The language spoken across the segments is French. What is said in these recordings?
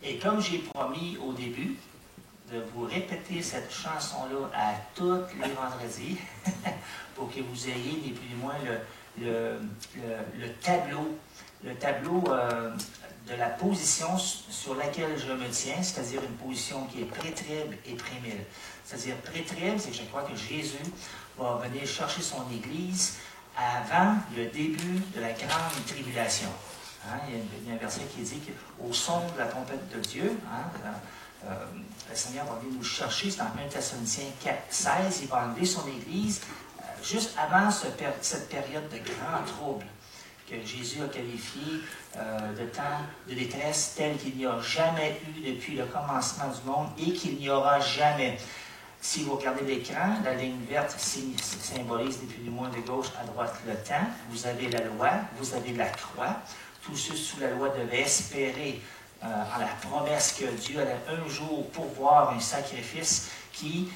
Et comme j'ai promis au début, de vous répéter cette chanson-là à tous les vendredis pour que vous ayez ni plus ni moins le tableau de la position sur laquelle je me tiens, c'est-à-dire une position qui est pré-trib et pré-mille. C'est-à-dire pré-trib, c'est que je crois que Jésus va venir chercher son Église avant le début de la grande tribulation. Hein, il y a un verset qui dit qu'au son de la trompette de Dieu, le Seigneur va venir nous chercher, c'est en 1 Thessaloniciens 4,16, il va enlever son Église juste avant cette période de grand trouble que Jésus a qualifié de temps de détresse tel qu'il n'y a jamais eu depuis le commencement du monde et qu'il n'y aura jamais. Si vous regardez l'écran, la ligne verte symbolise depuis du moins de gauche à droite le temps. Vous avez la loi, vous avez la croix. Tous ceux sous la loi devaient espérer en la promesse que Dieu allait un jour pourvoir un sacrifice qui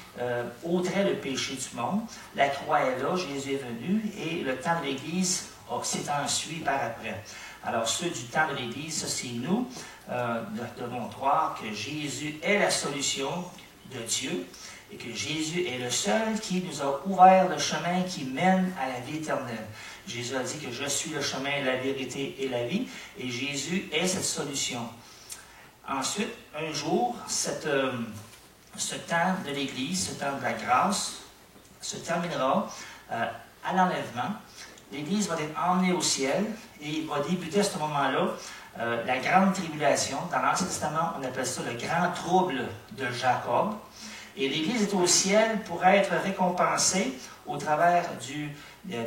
ôterait le péché du monde. La croix est là, Jésus est venu et le temps de l'Église s'est enfui par après. Alors ceux du temps de l'Église, ça c'est nous, devons croire que Jésus est la solution de Dieu et que Jésus est le seul qui nous a ouvert le chemin qui mène à la vie éternelle. Jésus a dit que je suis le chemin, la vérité et la vie, et Jésus est cette solution. Ensuite, un jour, ce temps de l'Église, ce temps de la grâce, se terminera à l'enlèvement. L'Église va être emmenée au ciel et il va débuter à ce moment-là la grande tribulation. Dans l'Ancien Testament, on appelle ça le grand trouble de Jacob. Et l'Église est au ciel pour être récompensée au travers du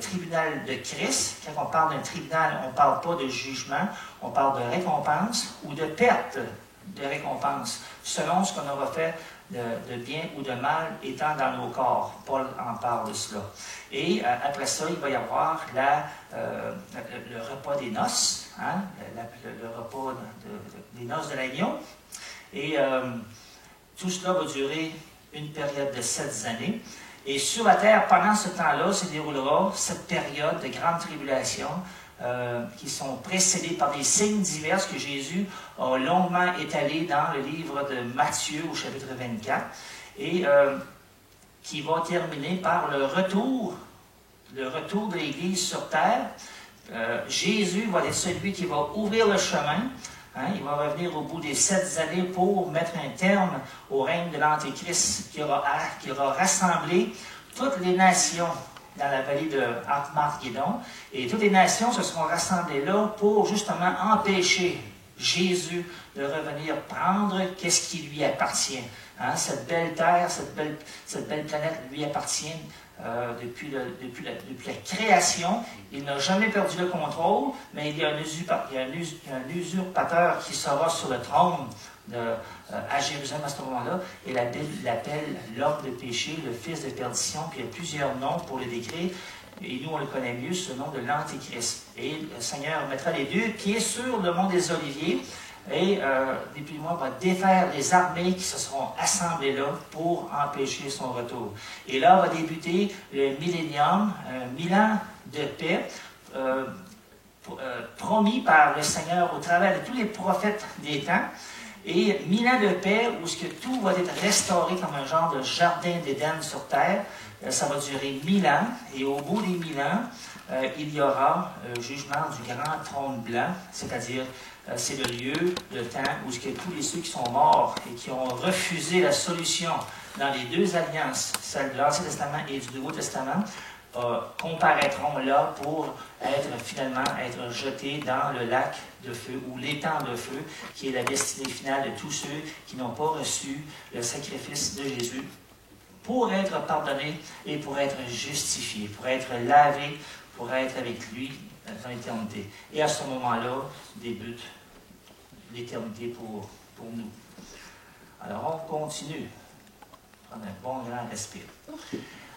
tribunal de Christ. Quand on parle d'un tribunal, on ne parle pas de jugement, on parle de récompense ou de perte de récompense, selon ce qu'on aura fait de bien ou de mal étant dans nos corps. Paul en parle de cela. Et après ça, il va y avoir le repas des noces, hein, le repas des noces de l'agneau. Et tout cela va durer une période de 7 années. Et sur la terre, pendant ce temps-là, se déroulera cette période de grande tribulation qui sont précédées par des signes divers que Jésus a longuement étalés dans le livre de Matthieu au chapitre 24 et qui va terminer par le retour de l'Église sur terre. Jésus va être celui qui va ouvrir le chemin. Hein, il va revenir au bout des 7 années pour mettre un terme au règne de l'Antéchrist qui aura rassemblé toutes les nations dans la vallée de Armageddon. Et toutes les nations se seront rassemblées là pour justement empêcher Jésus de revenir prendre qu'est-ce qui lui appartient. Hein, cette belle terre, cette belle planète lui appartient depuis la création. Il n'a jamais perdu le contrôle, mais il y a un usurpateur qui sera sur le trône à Jérusalem à ce moment-là, et la Bible l'appelle l'homme de péché, le fils de perdition, puis il y a plusieurs noms pour le décrire, et nous on le connaît mieux, ce nom de l'Antéchrist. Et le Seigneur mettra les 2 pieds sur le mont des Oliviers, et depuis moi, va défaire les armées qui se seront assemblées là pour empêcher son retour. Et là va débuter le millénium, 1000 ans de paix, promis par le Seigneur au travers de tous les prophètes des temps. Et 1000 ans de paix où ce que tout va être restauré comme un genre de jardin d'Éden sur terre. Ça va durer 1000 ans. Et au bout des 1000 ans, il y aura jugement du grand trône blanc, c'est-à-dire c'est le lieu, le temps où ce que tous ceux qui sont morts et qui ont refusé la solution dans les 2 alliances, celle de l'Ancien Testament et du Nouveau Testament, comparaîtront là pour finalement être jetés dans le lac de feu ou l'étang de feu, qui est la destinée finale de tous ceux qui n'ont pas reçu le sacrifice de Jésus, pour être pardonnés et pour être justifiés, pour être lavés, pour être avec lui dans l'éternité. Et à ce moment-là, débute l'éternité pour nous. Alors, on continue. Prendre un bon grand respire.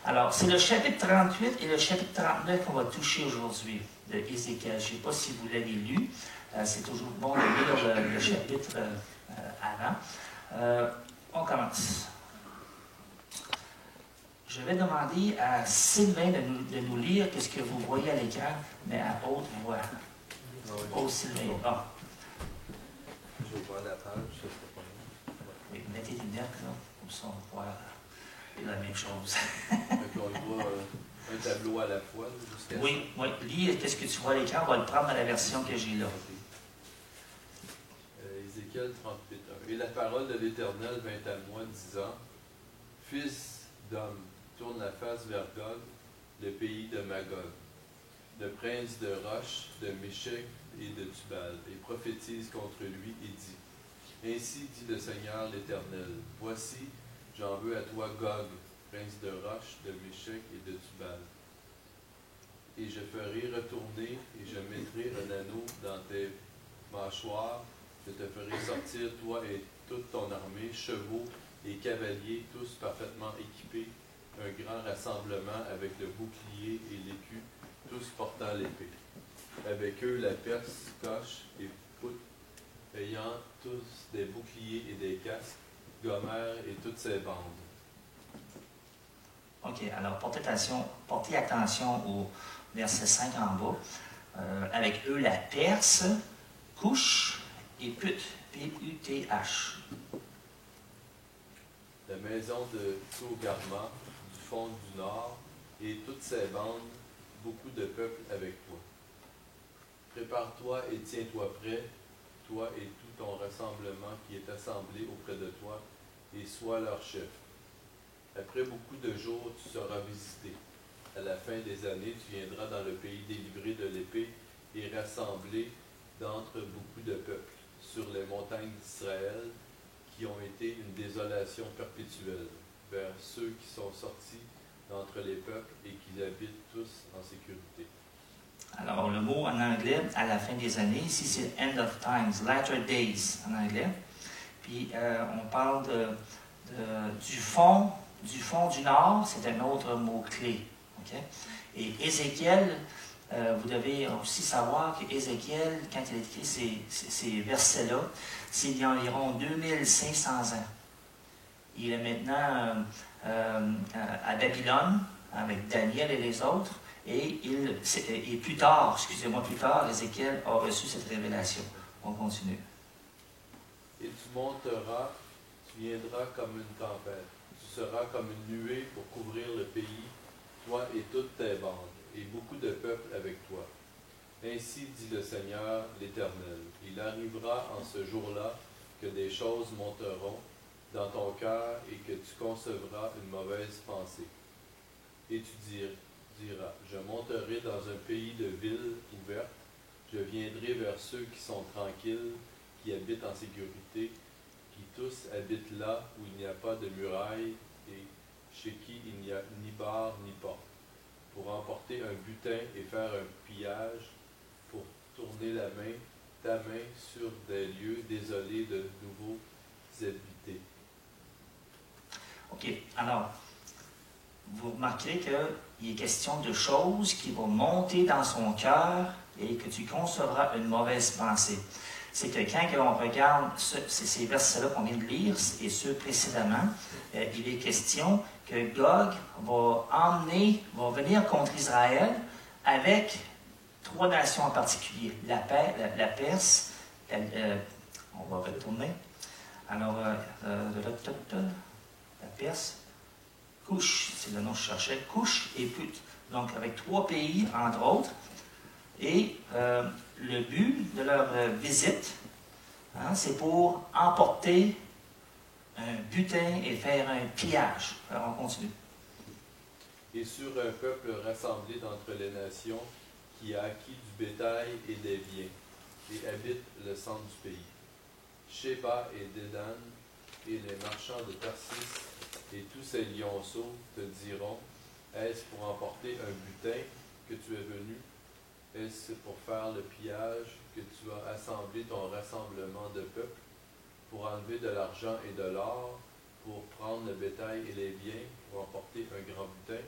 Alors, c'est le chapitre 38 et le chapitre 39 qu'on va toucher aujourd'hui de Ézéchiel. Je ne sais pas si vous l'avez lu. C'est toujours bon de lire le chapitre avant. On commence. Je vais demander à Sylvain de nous lire ce que vous voyez à l'écran, mais à haute voix. Oh, Sylvain. Ah. Je vais voir la page, ça serait pas mal. Oui, mettez des lunettes, là, comme ça on va voir la même chose. Donc, on voit un tableau à la fois, jusqu'à Oui, oui. Lis qu'est-ce que tu vois à l'écran. On va le prendre dans la version que j'ai là. Ézéchiel 38. Et la parole de l'Éternel vint à moi, disant, Fils d'homme, tourne la face vers Gog, le pays de Magog, le prince de Roche, de Méchec et de Tubal, et prophétise contre lui et dit, Ainsi dit le Seigneur l'Éternel, voici, j'en veux à toi Gog, prince de Roche, de Méchec et de Tubal. Et je ferai retourner, et je mettrai un anneau dans tes mâchoires, je te ferai sortir, toi et toute ton armée, chevaux et cavaliers, tous parfaitement équipés, un grand rassemblement avec le bouclier et l'écu, tous portant l'épée. Avec eux la Perse, Coche et Pout, ayant tous des boucliers et des casques, Gomère et toutes ses bandes. OK, alors portez attention au verset 5 en bas. Avec eux la Perse, Couche et Put, P-U-T-H. La maison de Togarma, du fond du nord, et toutes ses bandes, beaucoup de peuples avec toi. Prépare-toi et tiens-toi prêt, toi et tout ton rassemblement qui est assemblé auprès de toi, et sois leur chef. Après beaucoup de jours, tu seras visité. À la fin des années, tu viendras dans le pays délivré de l'épée et rassemblé d'entre beaucoup de peuples, sur les montagnes d'Israël, qui ont été une désolation perpétuelle, vers ceux qui sont sortis d'entre les peuples et qui habitent tous en sécurité. Alors, le mot en anglais, à la fin des années, ici c'est end of times, latter days en anglais. Puis, on parle du fond du nord, c'est un autre mot-clé. Okay? Et Ézéchiel, vous devez aussi savoir qu'Ézéchiel, quand il a écrit ces versets-là, c'est il y a environ 2500 ans. Il est maintenant à Babylone, avec Daniel et les autres, et plus tard, Ézéchiel a reçu cette révélation. On continue. Et tu monteras, tu viendras comme une tempête, tu seras comme une nuée pour couvrir le pays, toi et toutes tes bandes, et beaucoup de peuples avec toi. Ainsi dit le Seigneur l'Éternel, il arrivera en ce jour-là que des choses monteront dans ton cœur et que tu concevras une mauvaise pensée. Et tu diras, je monterai dans un pays de villes ouvertes, je viendrai vers ceux qui sont tranquilles, qui habitent en sécurité, qui tous habitent là où il n'y a pas de muraille et chez qui il n'y a ni barre ni porte, pour emporter un butin et faire un pillage, pour tourner ta main sur des lieux désolés de nouveaux habités. OK. Alors, vous remarquerez qu'il est question de choses qui vont monter dans son cœur et que tu concevras une mauvaise pensée. C'est que quand on regarde ces versets-là qu'on vient de lire et ceux précédemment, il est question que Gog va venir contre Israël avec trois nations en particulier. La Perse, on va retourner. Alors, la Perse, Couche, c'est le nom que je cherchais, Couche et Put. Donc, avec trois pays, entre autres. Et le but de leur visite, c'est pour emporter un butin et faire un pillage. Alors, on continue. Et sur un peuple rassemblé d'entre les nations, qui a acquis du bétail et des biens, et habite le centre du pays. Sheba et Dédan, et les marchands de Tarsis, et tous ces lionceaux te diront, est-ce pour emporter un butin que tu es venu? Est-ce pour faire le pillage que tu as assemblé ton rassemblement de peuples, pour enlever de l'argent et de l'or, pour prendre le bétail et les biens, pour emporter un grand butin.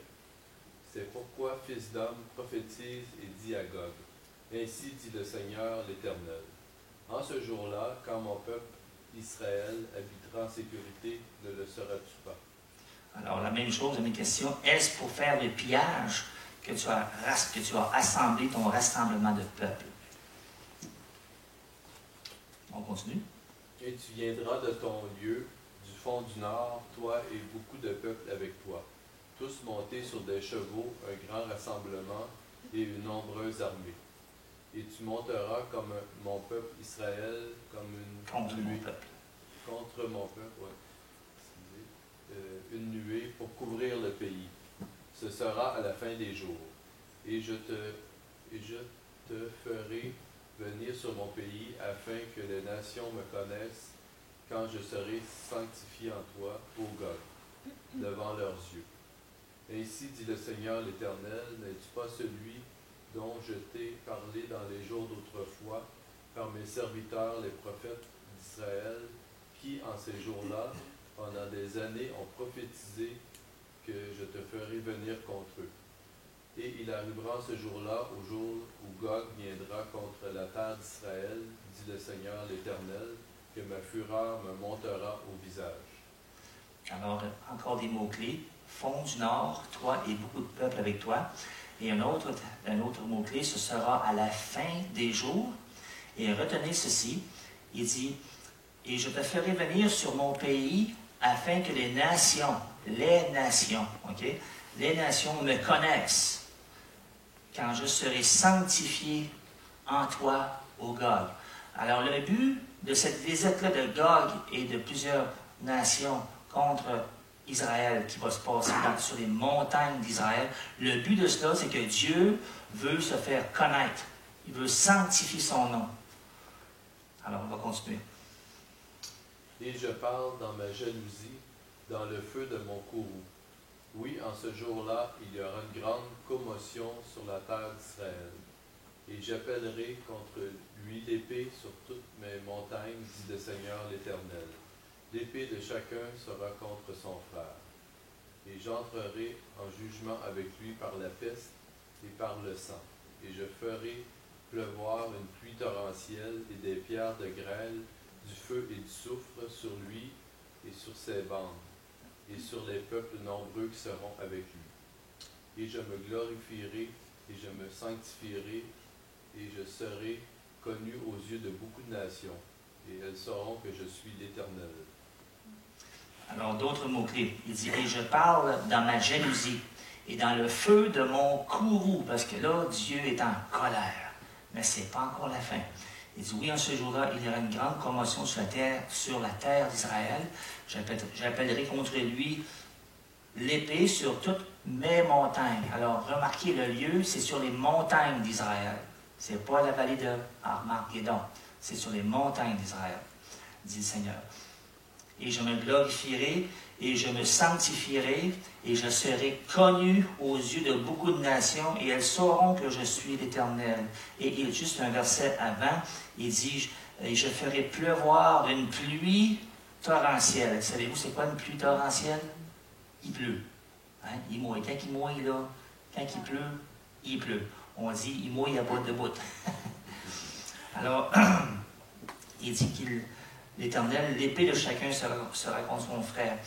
C'est pourquoi, fils d'homme, prophétise et dis à Gog. Ainsi dit le Seigneur l'Éternel. En ce jour-là, quand mon peuple Israël habitera en sécurité, ne le sauras-tu pas? Alors, la même chose, une question. Est-ce pour faire le pillage que tu as assemblé ton rassemblement de peuple? On continue. Et tu viendras de ton lieu, du fond du nord, toi et beaucoup de peuples avec toi, tous montés sur des chevaux, un grand rassemblement et une nombreuse armée. Et tu monteras comme mon peuple Israël, comme une Contre nuée. mon peuple. Contre mon peuple, oui. Une nuée pour couvrir le pays. Ce sera à la fin des jours. Et je te ferai venir sur mon pays afin que les nations me connaissent quand je serai sanctifié en toi, ô Gog, devant leurs yeux. Ainsi dit le Seigneur l'Éternel, n'es-tu pas celui dont je t'ai parlé dans les jours d'autrefois par mes serviteurs les prophètes d'Israël, qui en ces jours-là, pendant des années, ont prophétisé que je te ferai venir contre eux. Et il arrivera ce jour-là, au jour où Gog viendra contre la terre d'Israël, dit le Seigneur l'Éternel, que ma fureur me montera au visage. Alors, encore des mots-clés. Fond du nord, toi et beaucoup de peuples avec toi. Et un autre mot-clé, ce sera à la fin des jours. Et retenez ceci, il dit, et je te ferai venir sur mon pays afin que les nations, ok, les nations me connaissent quand je serai sanctifié en toi, ô Gog. Alors, le but de cette visite-là de Gog et de plusieurs nations contre Israël qui va se passer sur les montagnes d'Israël, le but de cela, c'est que Dieu veut se faire connaître. Il veut sanctifier son nom. Alors, on va continuer. Et je parle dans ma jalousie, dans le feu de mon courroux. Oui, en ce jour-là, il y aura une grande commotion sur la terre d'Israël. Et j'appellerai contre lui l'épée sur toutes mes montagnes, dit le Seigneur l'Éternel. L'épée de chacun sera contre son frère. Et j'entrerai en jugement avec lui par la peste et par le sang. Et je ferai pleuvoir une pluie torrentielle et des pierres de grêle, du feu et du soufre sur lui et sur ses bandes, et sur les peuples nombreux qui seront avec lui. Et je me glorifierai et je me sanctifierai, et je serai connu aux yeux de beaucoup de nations, et elles sauront que je suis l'Éternel. Alors, d'autres mots-clés. Il dit, et je parle dans ma jalousie et dans le feu de mon courroux, parce que là, Dieu est en colère. Mais ce n'est pas encore la fin. Il dit, oui, en ce jour-là, il y aura une grande commotion sur la terre d'Israël. J'appellerai contre lui l'épée sur toutes mes montagnes. Alors, remarquez, le lieu, c'est sur les montagnes d'Israël. Ce n'est pas la vallée de Armageddon. C'est sur les montagnes d'Israël, dit le Seigneur. Et je me glorifierai, et je me sanctifierai, et je serai connu aux yeux de beaucoup de nations, et elles sauront que je suis l'Éternel. Et il, juste un verset avant, il dit, et je ferai pleuvoir une pluie torrentielle. Savez-vous, c'est quoi une pluie torrentielle? Il pleut. Hein? Il mouille. Quand il mouille, là, quand il pleut, il pleut. On dit, il mouille à bout de bout. Alors, il dit qu'il... L'Éternel, l'épée de chacun sera contre son frère.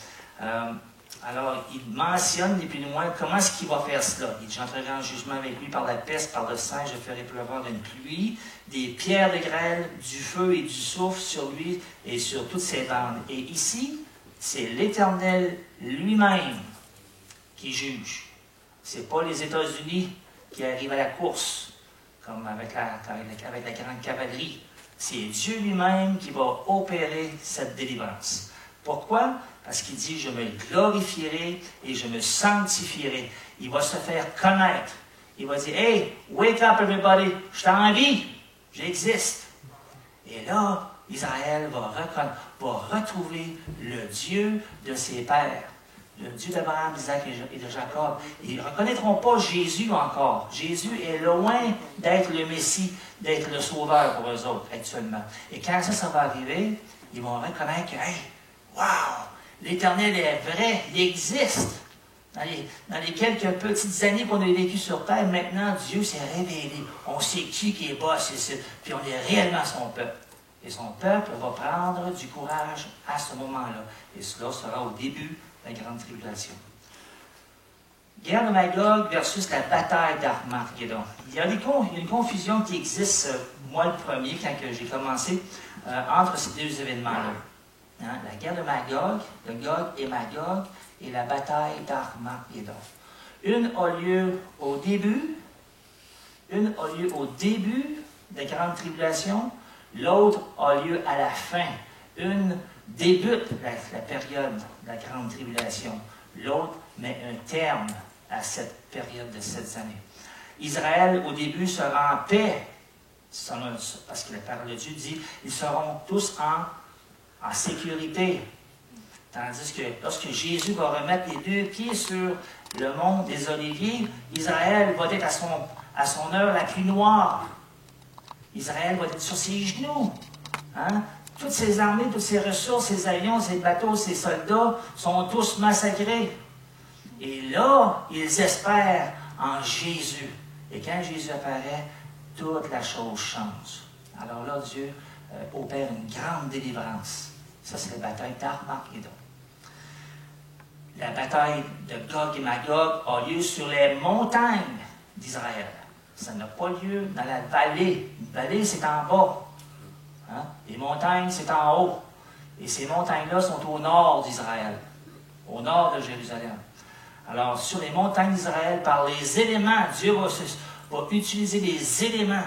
Alors, il mentionne, ni plus ni moins, comment est-ce qu'il va faire cela. Il dit, j'entrerai en jugement avec lui par la peste, par le sang, je ferai pleuvoir une pluie, des pierres de grêle, du feu et du soufre sur lui et sur toutes ses bandes. Et ici, c'est l'Éternel lui-même qui juge. Ce n'est pas les États-Unis qui arrivent à la course, comme avec la grande cavalerie. C'est Dieu lui-même qui va opérer cette délivrance. Pourquoi? Parce qu'il dit, je me glorifierai et je me sanctifierai. Il va se faire connaître. Il va dire, hey, wake up everybody, je suis en vie, j'existe. Et là, Israël va retrouver le Dieu de ses pères, le Dieu d'Abraham, d'Isaac et de Jacob. Ils ne reconnaîtront pas Jésus encore. Jésus est loin d'être le Messie, d'être le Sauveur pour eux autres actuellement. Et quand ça va arriver, ils vont reconnaître que, hey, wow, L'Éternel est vrai, il existe. Dans les quelques petites années qu'on a vécues sur terre, maintenant, Dieu s'est révélé. On sait qui est boss ici, puis on est réellement son peuple. Et son peuple va prendre du courage à ce moment-là. Et cela sera au début de la grande tribulation. Guerre de Magog versus la bataille d'Armageddon. Il y a une confusion qui existe, moi le premier, quand j'ai commencé, entre ces deux événements-là. Hein? La guerre de Magog, de Gog et Magog, et la bataille d'Armageddon. Une a lieu au début de la grande tribulation, l'autre a lieu à la fin. Une débute la période de la grande tribulation, l'autre met un terme à cette période de 7 années. Israël, au début, sera en paix, parce que la parole de Dieu dit, ils seront tous en sécurité. Tandis que lorsque Jésus va remettre les 2 pieds sur le mont des Oliviers, Israël va être à son heure la plus noire. Israël va être sur ses genoux. Hein? Toutes ses armées, toutes ses ressources, ses avions, ses bateaux, ses soldats sont tous massacrés. Et là, ils espèrent en Jésus. Et quand Jésus apparaît, toute la chose change. Alors là, Dieu opère une grande délivrance. Ça, c'est la bataille d'Armageddon. La bataille de Gog et Magog a lieu sur les montagnes d'Israël. Ça n'a pas lieu dans la vallée. Une vallée, c'est en bas. Hein? Les montagnes, c'est en haut. Et ces montagnes-là sont au nord d'Israël, au nord de Jérusalem. Alors, sur les montagnes d'Israël, par les éléments, Dieu va utiliser les éléments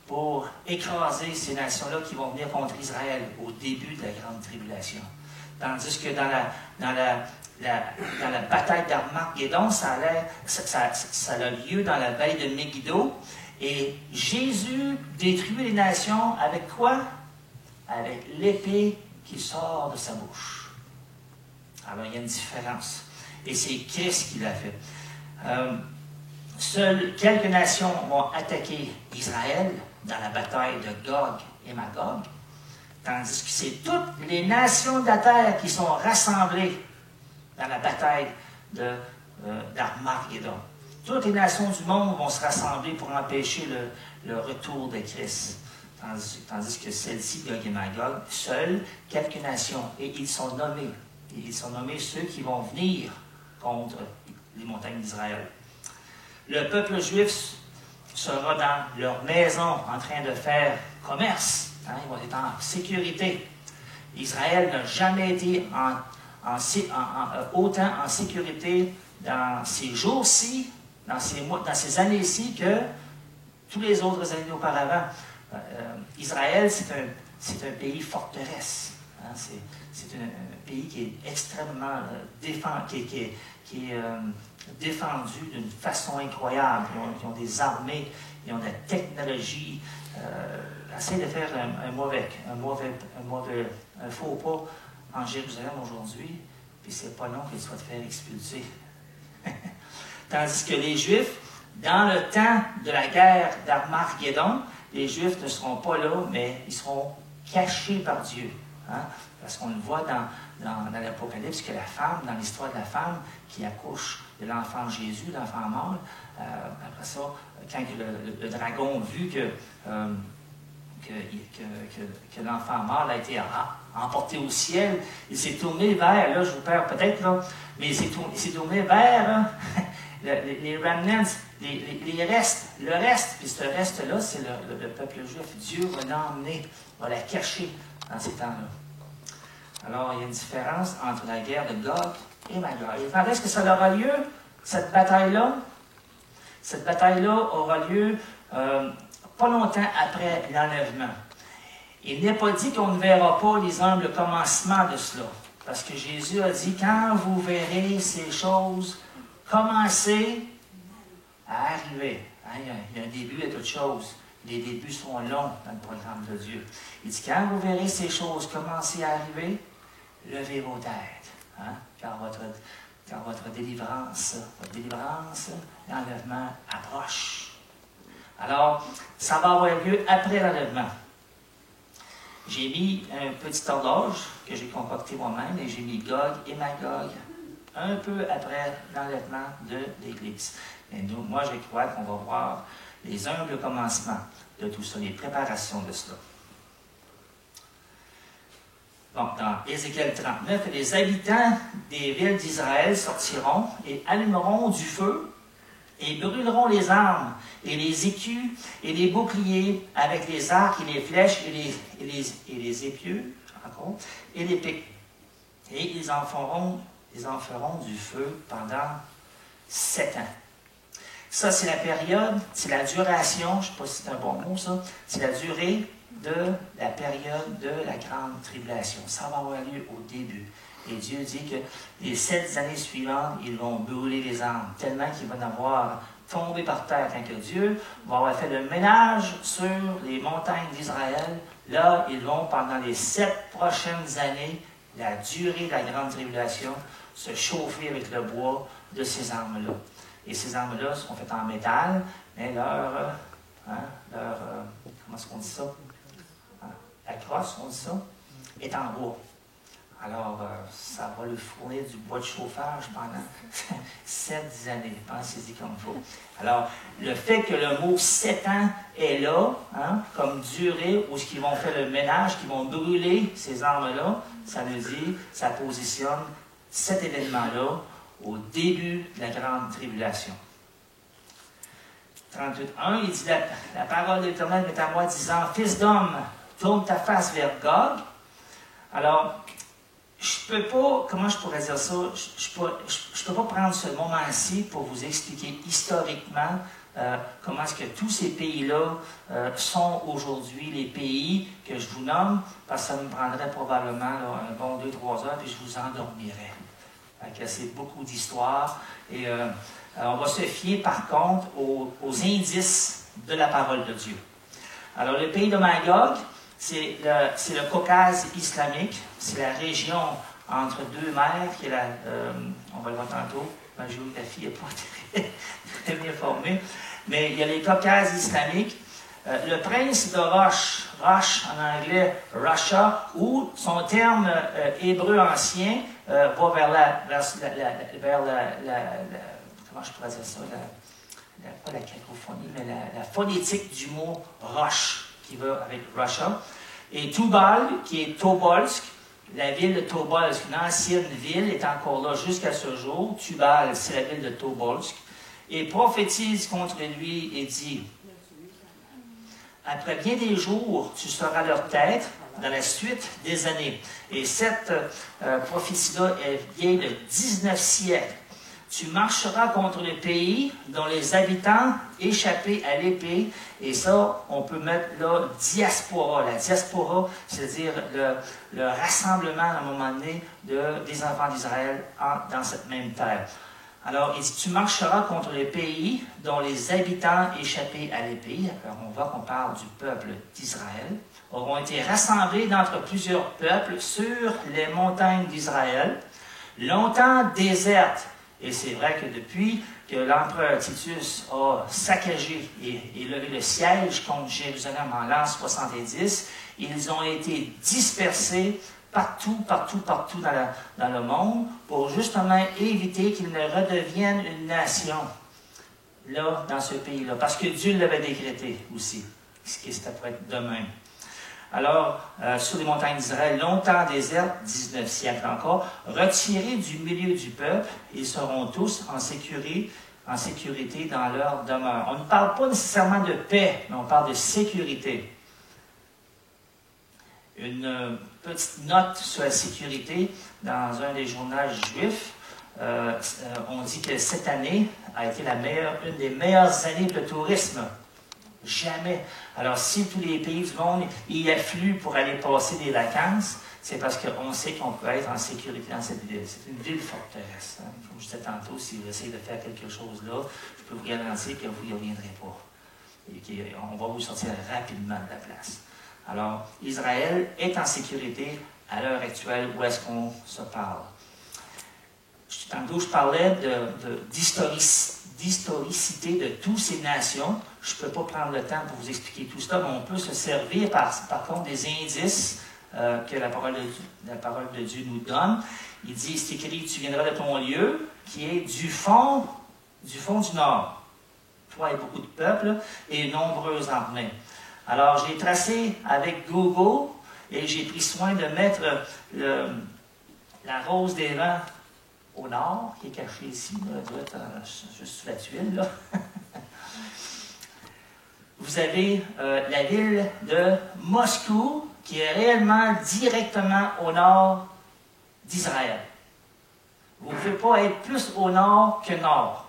pour écraser ces nations-là qui vont venir contre Israël au début de la grande tribulation. Tandis que dans la bataille d'Armageddon, ça a lieu dans la vallée de Megiddo. Et Jésus détruit les nations avec quoi? Avec l'épée qui sort de sa bouche. Alors, il y a une différence. Et c'est Christ qui l'a fait. Seules quelques nations vont attaquer Israël dans la bataille de Gog et Magog, tandis que c'est toutes les nations de la terre qui sont rassemblées dans la bataille d'Armageddon. Toutes les nations du monde vont se rassembler pour empêcher le retour de Christ. Tandis que celle-ci, Gog et Magog, seules quelques nations, et ils sont nommés. Et ils sont nommés ceux qui vont venir contre les montagnes d'Israël. Le peuple juif sera dans leur maison en train de faire commerce. Hein, ils vont être en sécurité. Israël n'a jamais été autant en sécurité dans ces jours-ci, dans ces années-ci, que tous les autres années auparavant. Israël, c'est un pays forteresse. Hein, c'est un pays qui est extrêmement défendu d'une façon incroyable. Ils ont des armées, ils ont de la technologie. Essaye de faire un faux pas en Jérusalem aujourd'hui, puis c'est pas long qu'il soit de faire expulser. Tandis que les Juifs, dans le temps de la guerre d'Armageddon, les Juifs ne seront pas là, mais ils seront cachés par Dieu. Hein? Parce qu'on le voit dans l'Apocalypse que la femme, dans l'histoire de la femme qui accouche de l'enfant Jésus, l'enfant mort, après ça, quand le dragon vu que l'enfant mort a été emporté au ciel, il s'est tourné vers, là je vous perds peut-être, là, mais il s'est tourné vers les remnants, les restes, le reste, puis ce reste-là, c'est le peuple juif. Dieu va l'emmener, va la cacher dans ces temps-là. Alors, il y a une différence entre la guerre de Gog et Magog. Et quand est-ce que ça aura lieu, cette bataille-là? Cette bataille-là aura lieu pas longtemps après l'enlèvement. Il n'est pas dit qu'on ne verra pas, les hommes, le commencement de cela. Parce que Jésus a dit, quand vous verrez ces choses commencer à arriver. Hein, il y a un début à toute chose. Les débuts sont longs dans le programme de Dieu. Il dit, quand vous verrez ces choses commencer à arriver, levez vos têtes. Hein, car votre délivrance, l'enlèvement approche. Alors, ça va avoir lieu après l'enlèvement. j'ai mis un petit horloge que j'ai concocté moi-même et j'ai mis Gog et Magog un peu après l'enlèvement de l'Église. Mais nous, moi, je crois qu'on va voir les humbles commencements de tout ça, les préparations de cela. Donc, dans Ézéchiel 39, les habitants des villes d'Israël sortiront et allumeront du feu et brûleront les armes et les écus et les boucliers avec les arcs et les flèches et les épieux encore, et les pics. Et ils en feront du feu pendant 7 ans. Ça, c'est la période, c'est la duration, je ne sais pas si c'est un bon mot ça, c'est la durée de la période de la grande tribulation. Ça va avoir lieu au début. Et Dieu dit que les 7 années suivantes, ils vont brûler les armes, tellement qu'ils vont avoir tombé par terre. Quand que Dieu va avoir fait le ménage sur les montagnes d'Israël, là, ils vont, pendant les 7 prochaines années, la durée de la grande tribulation, se chauffer avec le bois de ces armes-là. Et ces armes-là sont faites en métal, mais comment est-ce qu'on dit ça? La crosse, on dit ça, est en bois. Alors, ça va lui fournir du bois de chauffage pendant 7 années. Pensez-y comme il faut. Alors, le fait que le mot 7 ans est là, comme durée, où ils vont faire le ménage, qu'ils vont brûler ces armes-là, ça veut dire, ça positionne cet événement-là au début de la grande tribulation. 38.1, il dit, la parole de l'Éternel est à moi, disant, Fils d'homme, tourne ta face vers Gog. Alors, je ne peux pas, comment je pourrais dire ça, je ne peux pas prendre ce moment-ci pour vous expliquer historiquement comment est-ce que tous ces pays-là sont aujourd'hui les pays que je vous nomme, parce que ça me prendrait probablement là, un bon 2-3 heures, puis je vous endormirais. C'est beaucoup d'histoire. Et on va se fier par contre aux indices de la parole de Dieu. Alors, le pays de Magog, c'est le Caucase islamique, c'est la région entre 2 mers, qui est on va le voir tantôt, ma géographie n'est pas très bien formée, mais il y a les Caucases islamiques. Le prince de Rosh en anglais, Rasha, ou son terme hébreu ancien, va vers comment je pourrais dire ça, pas la cacophonie, mais la phonétique du mot Rosh, qui va avec Rasha. Et Tubal, qui est Tobolsk, la ville de Tobolsk, une ancienne ville, est encore là jusqu'à ce jour. Tubal, c'est la ville de Tobolsk. Et prophétise contre lui et dit, après bien des jours, tu seras leur tête dans la suite des années. Et cette prophétie-là est vieille de 19 siècles. Tu marcheras contre le pays dont les habitants échappés à l'épée. Et ça, on peut mettre là diaspora. La diaspora, c'est-à-dire le rassemblement à un moment donné des enfants d'Israël dans cette même terre. Alors, il dit, tu marcheras contre les pays dont les habitants échappés à l'épée. Alors, on voit qu'on parle du peuple d'Israël. Auront été rassemblés d'entre plusieurs peuples sur les montagnes d'Israël, longtemps désertes. Et c'est vrai que depuis que l'empereur Titus a saccagé et levé le siège contre Jérusalem en l'an 70, ils ont été dispersés partout dans le monde pour justement éviter qu'ils ne redeviennent une nation, là, dans ce pays-là. Parce que Dieu l'avait décrété aussi, ce qui pourrait être demain. Alors, sur les montagnes d'Israël, longtemps désertes, 19 siècles encore, retirés du milieu du peuple, ils seront tous en sécurité dans leur demeure. On ne parle pas nécessairement de paix, mais on parle de sécurité. Une petite note sur la sécurité dans un des journaux juifs. On dit que cette année a été une des meilleures années de tourisme. Jamais. Alors, si tous les pays du monde y affluent pour aller passer des vacances, c'est parce qu'on sait qu'on peut être en sécurité dans cette ville. C'est une ville forteresse. Comme je disais tantôt, si vous essayez de faire quelque chose là, je peux vous garantir que vous n'y reviendrez pas. Et on va vous sortir rapidement de la place. Alors, Israël est en sécurité à l'heure actuelle où est-ce qu'on se parle. Tantôt, je parlais d'historicité de toutes ces nations. Je ne peux pas prendre le temps pour vous expliquer tout ça, mais on peut se servir par contre des indices que la parole de Dieu nous donne. Il dit, c'est écrit, tu viendras de ton lieu, qui est du fond du nord. Toi et beaucoup de peuples, et nombreuses armées. Alors, j'ai tracé avec Google, et j'ai pris soin de mettre la rose des vents au nord, qui est cachée ici, là, elle doit être juste sous la tuile, là. Vous avez la ville de Moscou, qui est réellement directement au nord d'Israël. Vous ne pouvez pas être plus au nord que nord.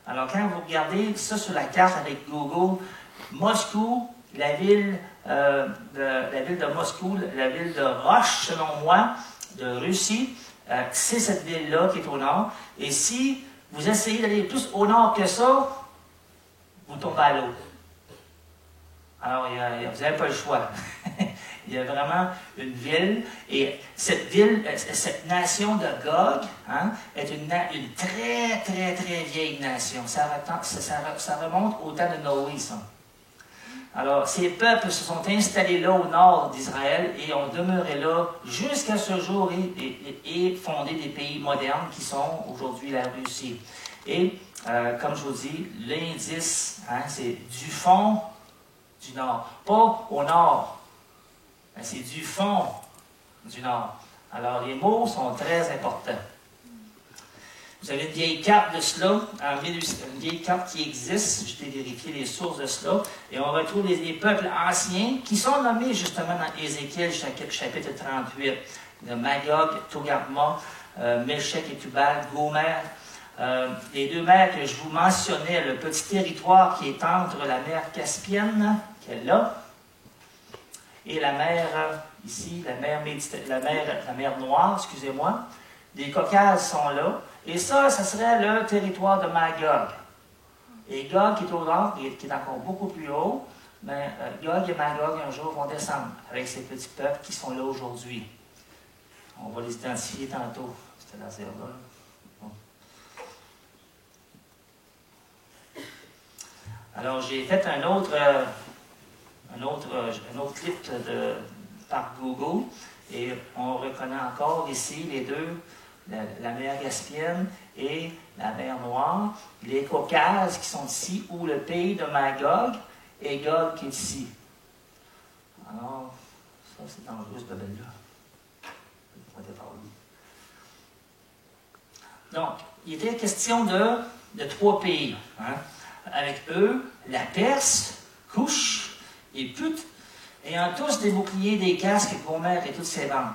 Alors, quand vous regardez ça sur la carte avec Google, Moscou, la ville de Moscou, la ville de Roche, selon moi, de Russie, c'est cette ville-là qui est au nord. Et si vous essayez d'aller plus au nord que ça, vous tombez à l'eau. Alors, vous n'avez pas le choix. Il y a vraiment une ville, et cette ville, cette nation de Gog, hein, est une très, très, très vieille nation. Ça remonte au temps de Noé, ça. Alors, ces peuples se sont installés là au nord d'Israël et ont demeuré là jusqu'à ce jour et fondé des pays modernes qui sont aujourd'hui la Russie. Et, comme je vous dis, l'indice, hein, c'est du fond du nord. Pas au nord, mais c'est du fond du nord. Alors, les mots sont très importants. Vous avez une vieille carte de cela, une vieille carte qui existe, je vais vérifier les sources de cela, et on retrouve les peuples anciens qui sont nommés justement dans Ézéchiel chapitre 38, de Magog, Togarma, Meshech et Tubal, Gomer. Les deux mers que je vous mentionnais, le petit territoire qui est entre la mer Caspienne, qui est là, et la mer, ici, la mer Noire, excusez-moi. Les Caucases sont là. Et ça serait le territoire de Magog. Et Gog, qui est au nord, qui est encore beaucoup plus haut, mais Gog et Magog, un jour, vont descendre avec ces petits peuples qui sont là aujourd'hui. On va les identifier tantôt. C'était dans ces là. Bon. Alors, j'ai fait un autre clip par Google, et on reconnaît encore ici les deux, la mer Caspienne et la mer Noire, les Caucases qui sont ici, ou le pays de Magog, et Gog qui est ici. Alors, ça c'est dangereux ce bebel-là. Donc, il était question de trois pays. Hein? Avec eux, la Perse, Couche et Put, ayant tous des boucliers, des casques, Gomer et toutes ses bandes.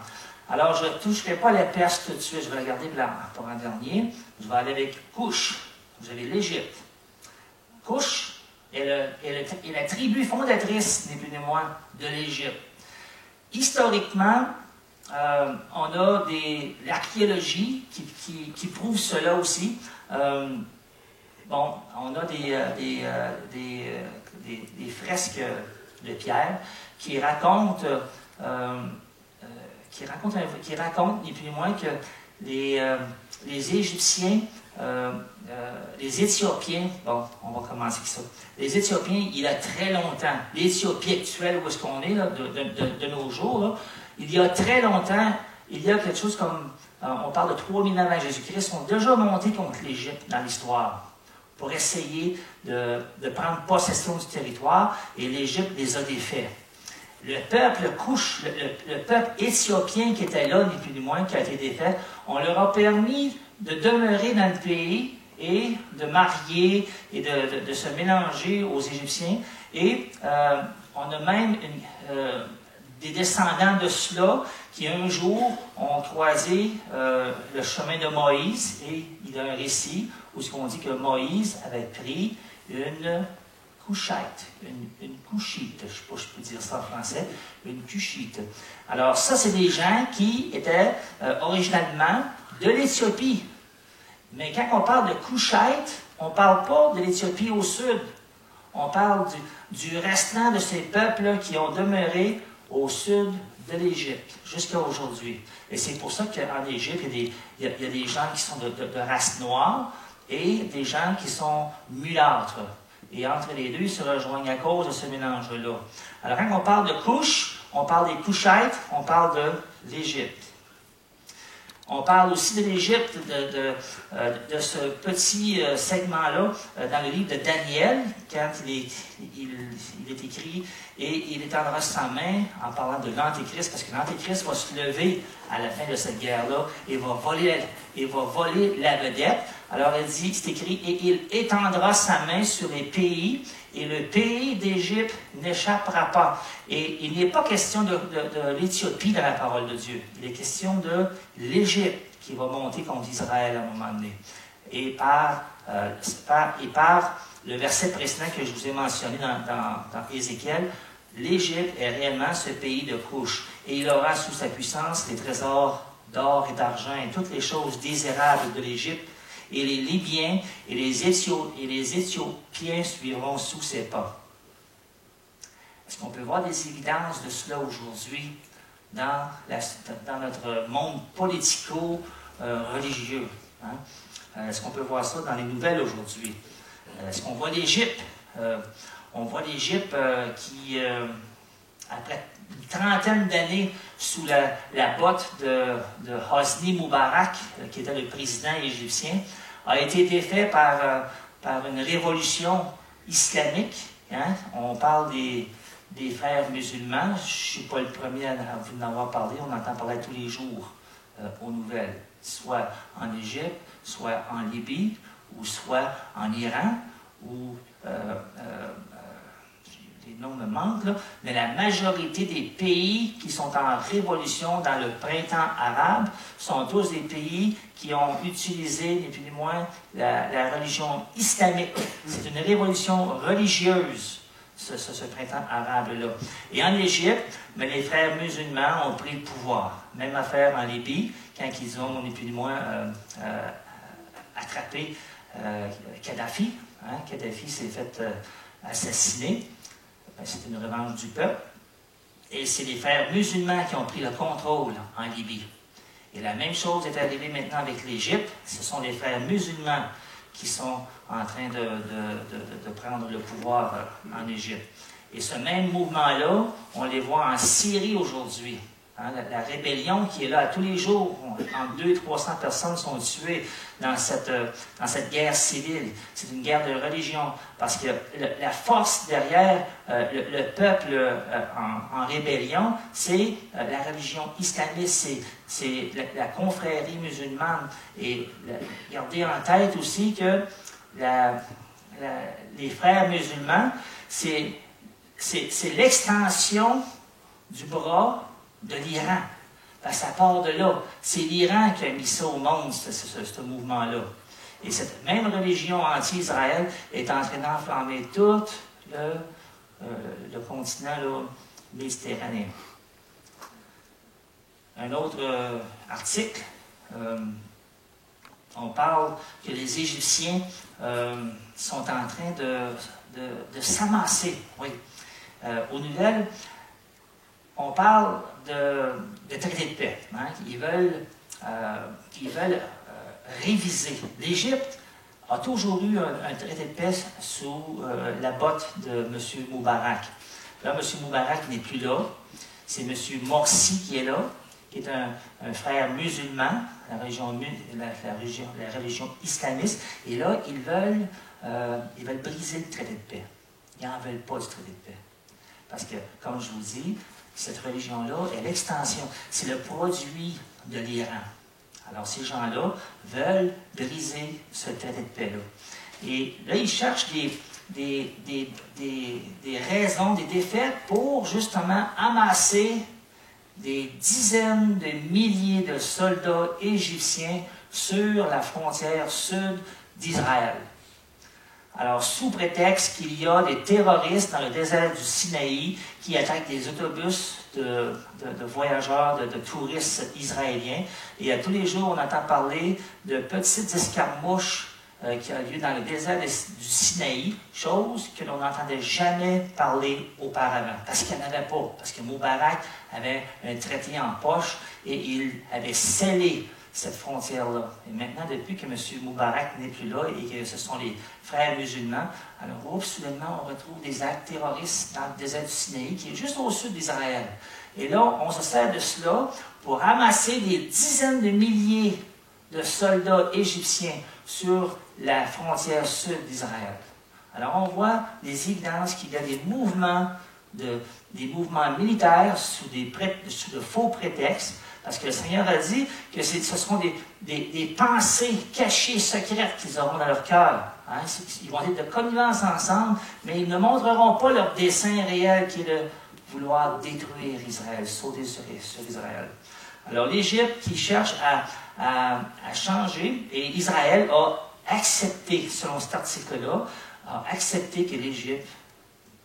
Alors, je ne toucherai pas la Perse tout de suite, je vais la garder pour un dernier. Je vais aller avec Couche. Vous avez l'Égypte. Couche est la tribu fondatrice, ni plus ni moins, de l'Égypte. Historiquement, on a l'archéologie qui prouve cela aussi. Bon, on a des fresques de pierre qui racontent ni plus ni moins que les Égyptiens, les Éthiopiens, bon, on va commencer avec ça. Les Éthiopiens, il y a très longtemps, l'Éthiopie actuelle, où est-ce qu'on est, là, de nos jours, là, il y a très longtemps, il y a quelque chose comme, on parle de 3000 ans avant Jésus-Christ, sont déjà montés contre l'Égypte dans l'histoire, pour essayer de prendre possession du territoire, et l'Égypte les a défaits. Le peuple Couche, le peuple éthiopien qui était là, ni plus ni moins, qui a été défait, on leur a permis de demeurer dans le pays et de marier et de se mélanger aux Égyptiens. Et on a même des descendants de cela qui un jour ont croisé le chemin de Moïse, et il y a un récit où on dit que Moïse avait pris une couchette, une couchite, je ne sais pas si je peux dire ça en français, une cuchite. Alors ça, c'est des gens qui étaient originalement de l'Éthiopie. Mais quand on parle de couchette, on ne parle pas de l'Éthiopie au sud. On parle du restant de ces peuples qui ont demeuré au sud de l'Égypte, jusqu'à aujourd'hui. Et c'est pour ça qu'en Égypte, il y a des gens qui sont de race noire, et des gens qui sont mulâtres. Et entre les deux, ils se rejoignent à cause de ce mélange-là. Alors, quand on parle de couches, on parle des Couchites, on parle de l'Égypte. On parle aussi de l'Égypte, de ce petit segment-là dans le livre de Daniel, quand il est écrit « Et il étendra sa main » en parlant de l'Antéchrist, parce que l'Antéchrist va se lever à la fin de cette guerre-là et va voler la vedette. Alors elle dit, c'est écrit « Et il étendra sa main sur les pays, et le pays d'Égypte n'échappera pas. » Et il n'est pas question de l'Éthiopie dans la parole de Dieu. Il est question de l'Égypte qui va monter contre Israël à un moment donné. Et par le verset précédent que je vous ai mentionné dans Ézéchiel, l'Égypte est réellement ce pays de couche. Et il aura sous sa puissance les trésors d'or et d'argent et toutes les choses désirables de l'Égypte. Et les Libyens et les Éthiopiens suivront sous ses pas. Est-ce qu'on peut voir des évidences de cela aujourd'hui dans notre monde politico-religieux? Hein? Est-ce qu'on peut voir ça dans les nouvelles aujourd'hui? Est-ce qu'on voit l'Égypte? On voit l'Égypte qui, après une trentaine d'années sous la botte de Hosni Moubarak, qui était le président égyptien, a été défait par une révolution islamique. Hein? On parle des frères musulmans. Je ne suis pas le premier à vous en avoir parlé. On entend parler tous les jours aux nouvelles, soit en Égypte, soit en Libye, ou soit en Iran, ou les noms me manquent, là, mais la majorité des pays qui sont en révolution dans le printemps arabe sont tous des pays qui ont utilisé, ni plus ni moins, la religion islamique. C'est une révolution religieuse, ce printemps arabe-là. Et en Égypte, mais les frères musulmans ont pris le pouvoir. Même affaire en Libye, quand ils ont, ni plus ni moins, attrapé Kadhafi. Hein? Kadhafi s'est fait assassiner. C'est une revanche du peuple. Et c'est les frères musulmans qui ont pris le contrôle en Libye. Et la même chose est arrivée maintenant avec l'Égypte. Ce sont les frères musulmans qui sont en train de prendre le pouvoir en Égypte. Et ce même mouvement-là, on les voit en Syrie aujourd'hui. Hein, la rébellion qui est là tous les jours, entre 200 et 300 personnes sont tuées dans cette guerre civile. C'est une guerre de religion, parce que la force derrière le peuple en rébellion, c'est la religion islamiste, c'est la confrérie musulmane. Et gardez en tête aussi que les frères musulmans, c'est l'extension du bras de l'Iran. Parce que ça part de là. C'est l'Iran qui a mis ça au monde, ce mouvement-là. Et cette même religion anti-Israël est en train d'enflammer tout le continent là, méditerranéen. Un autre article, on parle que les Égyptiens sont en train de s'amasser. Oui. Aux nouvelles, on parle de traité de paix. Hein? Ils veulent réviser. L'Égypte a toujours eu un traité de paix sous la botte de M. Moubarak. Là, M. Moubarak n'est plus là. C'est M. Morsi qui est là, qui est un frère musulman, la religion islamiste. Et là, ils veulent briser le traité de paix. Ils n'en veulent pas du traité de paix. Parce que, comme je vous dis, cette religion-là est l'extension, c'est le produit de l'Iran. Alors, ces gens-là veulent briser ce traité de paix-là. Et là, ils cherchent des raisons, des défaites pour justement amasser des dizaines de milliers de soldats égyptiens sur la frontière sud d'Israël. Alors, sous prétexte qu'il y a des terroristes dans le désert du Sinaï qui attaquent des autobus de voyageurs, de touristes israéliens, et à tous les jours, on entend parler de petites escarmouches qui ont lieu dans le désert du Sinaï, chose que l'on n'entendait jamais parler auparavant, parce qu'il n'y en avait pas, parce que Moubarak avait un traité en poche et il avait scellé cette frontière-là. Et maintenant, depuis que M. Moubarak n'est plus là et que ce sont les frères musulmans, alors soudainement, on retrouve des actes terroristes dans le désert du Sinaï, qui est juste au sud d'Israël. Et là, on se sert de cela pour ramasser des dizaines de milliers de soldats égyptiens sur la frontière sud d'Israël. Alors, on voit des évidences qu'il y a des mouvements militaires sous de faux prétextes, parce que le Seigneur a dit que ce seront des pensées cachées, secrètes qu'ils auront dans leur cœur. Hein? Ils vont être de connivence ensemble, mais ils ne montreront pas leur dessein réel qui est de vouloir détruire Israël, sauter sur Israël. Alors l'Égypte qui cherche à changer, et Israël a accepté, selon cet article-là, a accepté que l'Égypte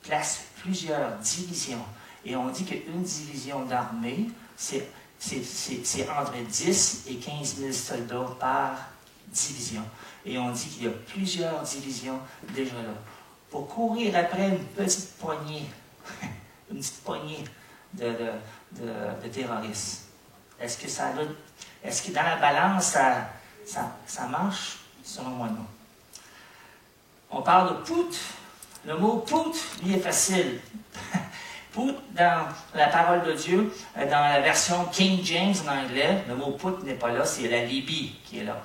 place plusieurs divisions. Et on dit qu'une division d'armée, c'est entre 10 et 15 000 soldats par division. Et on dit qu'il y a plusieurs divisions déjà là. Pour courir après une petite poignée, de terroristes. Est-ce que dans la balance, ça marche? Selon moi, non. On parle de Pout. Le mot Pout, lui, est facile. Pout, dans la parole de Dieu, dans la version King James en anglais, le mot Pout n'est pas là, c'est la Libye qui est là.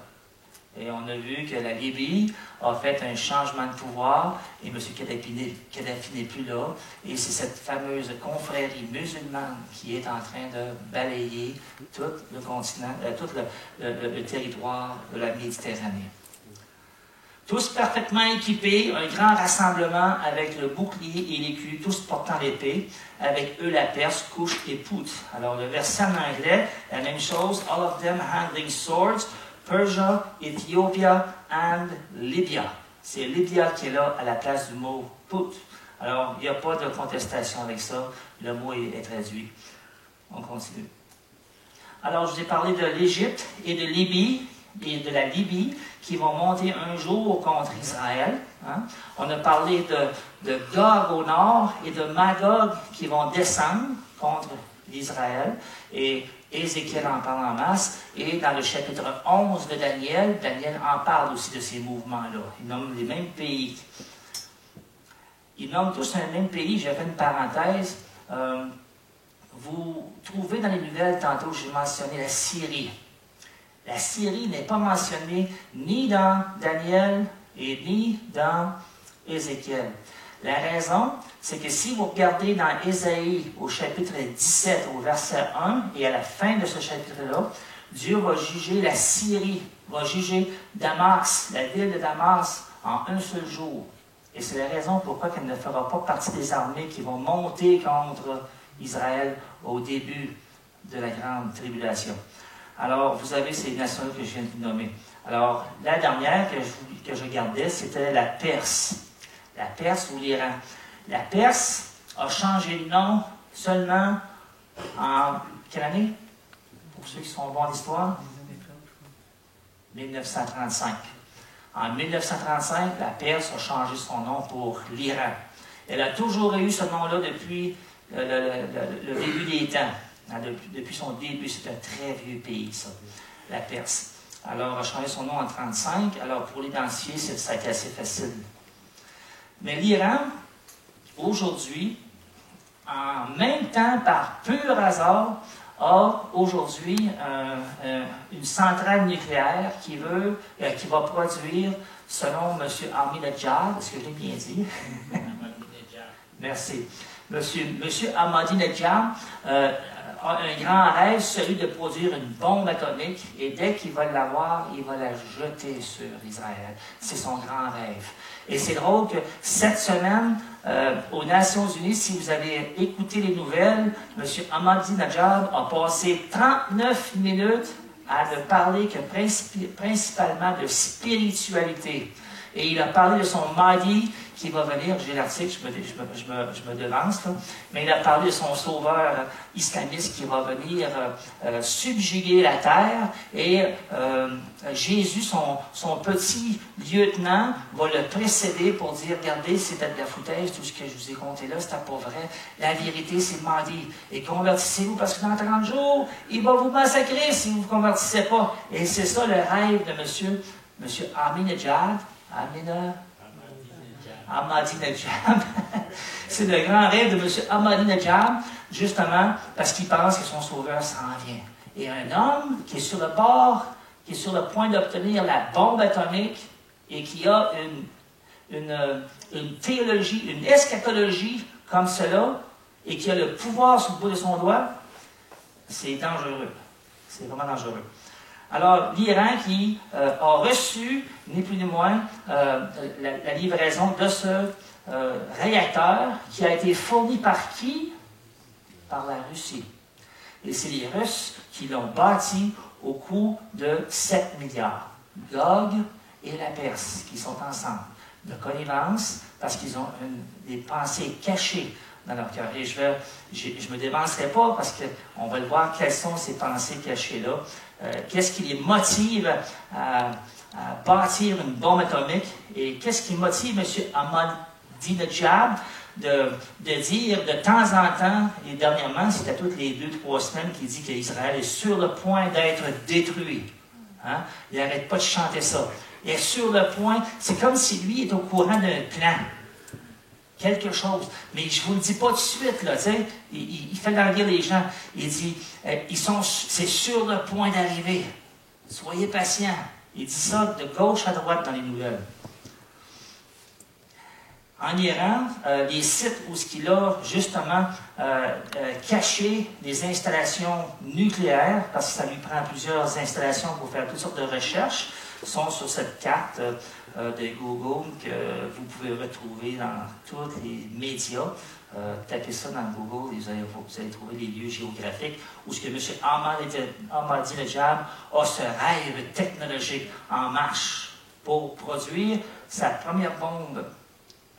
Et on a vu que la Libye a fait un changement de pouvoir et M. Kadhafi n'est plus là. Et c'est cette fameuse confrérie musulmane qui est en train de balayer tout le continent, tout le territoire de la Méditerranée. Tous parfaitement équipés, un grand rassemblement avec le bouclier et l'écu, tous portant l'épée, avec eux la Perse, Couche et Pout. Alors le verset en anglais, la même chose, all of them handling swords, Persia, Ethiopia and Libya. C'est Libya qui est là à la place du mot Pout. Alors, il n'y a pas de contestation avec ça. Le mot est traduit. On continue. Alors, je vous ai parlé de l'Égypte et de Libye, et de la Libye, qui vont monter un jour contre Israël. Hein? On a parlé de Gog au nord et de Magog qui vont descendre contre l'Israël. Et Ézéchiel en parle en masse, et dans le chapitre 11 de Daniel, Daniel en parle aussi de ces mouvements-là. Il nomme les mêmes pays. Ils nomment tous un même pays. J'ai fait une parenthèse. Vous trouvez dans les nouvelles, tantôt j'ai mentionné la Syrie. La Syrie n'est pas mentionnée ni dans Daniel et ni dans Ézéchiel. La raison, c'est que si vous regardez dans Ésaïe au chapitre 17, au verset 1, et à la fin de ce chapitre-là, Dieu va juger la Syrie, va juger Damas, la ville de Damas, en un seul jour. Et c'est la raison pourquoi elle ne fera pas partie des armées qui vont monter contre Israël au début de la grande tribulation. Alors, vous avez ces nations que je viens de vous nommer. Alors, la dernière que je gardais, c'était la Perse. La Perse ou l'Iran. La Perse a changé de nom seulement en quelle année? Pour ceux qui sont bons en histoire? 1935. En 1935, la Perse a changé son nom pour l'Iran. Elle a toujours eu ce nom-là depuis le début des temps. Depuis son début, c'est un très vieux pays, ça, la Perse. Alors, elle a changé son nom en 1935. Alors, pour l'identifier, ça a été assez facile. Mais l'Iran, aujourd'hui, en même temps, par pur hasard, a aujourd'hui une centrale nucléaire qui va produire, selon M. Ahmadinejad, est-ce que je l'ai bien dit? Merci. M. Ahmadinejad a un grand rêve, celui de produire une bombe atomique, et dès qu'il va l'avoir, il va la jeter sur Israël. C'est son grand rêve. Et c'est drôle que cette semaine, aux Nations Unies, si vous avez écouté les nouvelles, M. Ahmadinejad a passé 39 minutes à ne parler que principalement de spiritualité. Et il a parlé de son Mahdi qui va venir, j'ai l'article, je me devance, là, mais il a parlé de son sauveur islamiste qui va venir subjuguer la terre, et Jésus, son petit lieutenant, va le précéder pour dire, regardez, c'était de la foutaise, tout ce que je vous ai conté là, c'était pas vrai, la vérité, c'est menti, et convertissez-vous, parce que dans 30 jours, il va vous massacrer si vous ne vous convertissez pas. Et c'est ça le rêve de monsieur Ahmadinejad. Ahmadinejad. C'est le grand rêve de M. Ahmadinejad, justement parce qu'il pense que son sauveur s'en vient. Et un homme qui est sur le bord, qui est sur le point d'obtenir la bombe atomique et qui a une théologie, une eschatologie comme cela, et qui a le pouvoir sur le bout de son doigt, c'est dangereux. C'est vraiment dangereux. Alors, l'Iran qui a reçu, ni plus ni moins, la livraison de ce réacteur qui a été fourni par qui? Par la Russie. Et c'est les Russes qui l'ont bâti au coût de 7 milliards. Gog et la Perse qui sont ensemble. De connivence, parce qu'ils ont des pensées cachées dans leur cœur. Et je ne me dévancerai pas parce qu'on va le voir quelles sont ces pensées cachées-là. Qu'est-ce qui les motive à bâtir une bombe atomique et qu'est-ce qui motive M. Ahmadinejad de dire de temps en temps, et dernièrement, c'était toutes les 2-3 semaines qu'il dit qu'Israël est sur le point d'être détruit. Hein? Il n'arrête pas de chanter ça. Il est sur le point, c'est comme si lui est au courant d'un plan. Quelque chose. Mais je ne vous le dis pas tout de suite, là, tu sais. Il fait languir les gens. Il dit, c'est sur le point d'arriver. Soyez patients. Il dit ça de gauche à droite dans les nouvelles. En Iran, les sites où il a justement caché des installations nucléaires, parce que ça lui prend plusieurs installations pour faire toutes sortes de recherches, sont sur cette carte de Google que vous pouvez retrouver dans tous les médias. Tapez ça dans Google et vous allez trouver les lieux géographiques où ce que M. Ahmadinejad a ce rêve technologique en marche pour produire sa première bombe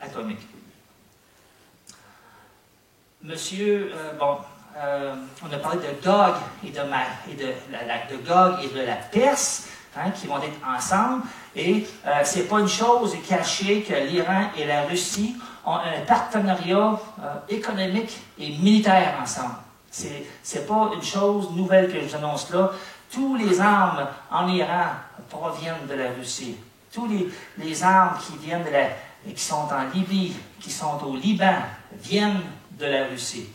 atomique. Monsieur, on a parlé de Gog et de Gog et de la Perse, hein, qui vont être ensemble. Et c'est pas une chose cachée que l'Iran et la Russie ont un partenariat économique et militaire ensemble. C'est pas une chose nouvelle que je vous annonce là. Tous les armes en Iran proviennent de la Russie. Tous les armes qui viennent qui sont en Libye, qui sont au Liban, viennent de la Russie.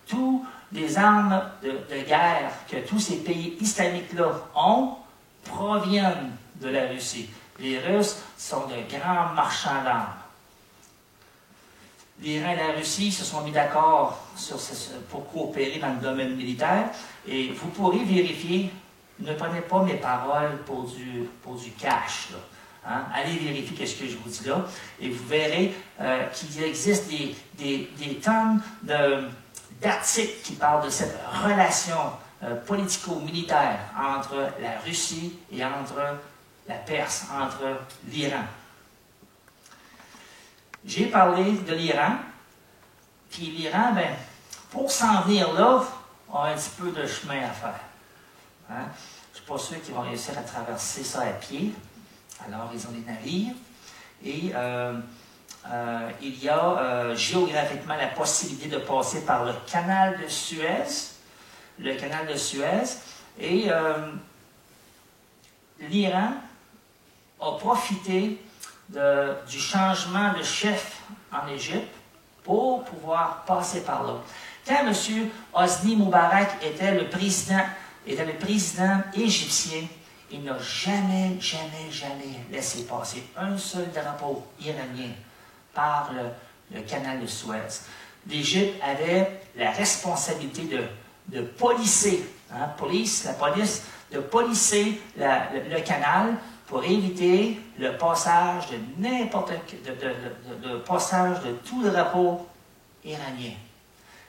Tous les armes de guerre que tous ces pays islamiques-là ont proviennent de la Russie. Les Russes sont de grands marchands d'armes. L'Iran et la Russie se sont mis d'accord pour coopérer dans le domaine militaire et vous pourrez vérifier, ne prenez pas mes paroles pour du cash, là. Hein? Allez vérifier ce que je vous dis là, et vous verrez qu'il existe des tonnes d'articles qui parlent de cette relation politico-militaire entre la Russie et entre la Perse, entre l'Iran. J'ai parlé de l'Iran, puis l'Iran, pour s'en venir là, a un petit peu de chemin à faire. Hein? Je ne suis pas sûr qu'ils vont réussir à traverser ça à pied. Alors, ils ont des navires et il y a géographiquement la possibilité de passer par le canal de Suez. Le canal de Suez. Et l'Iran a profité du changement de chef en Égypte pour pouvoir passer par là. Quand M. Hosni Moubarak était le président égyptien, il n'a jamais laissé passer un seul drapeau iranien par le canal de Suez. L'Égypte avait la responsabilité de policer, la police, de policer le canal pour éviter le passage de tout drapeau iranien.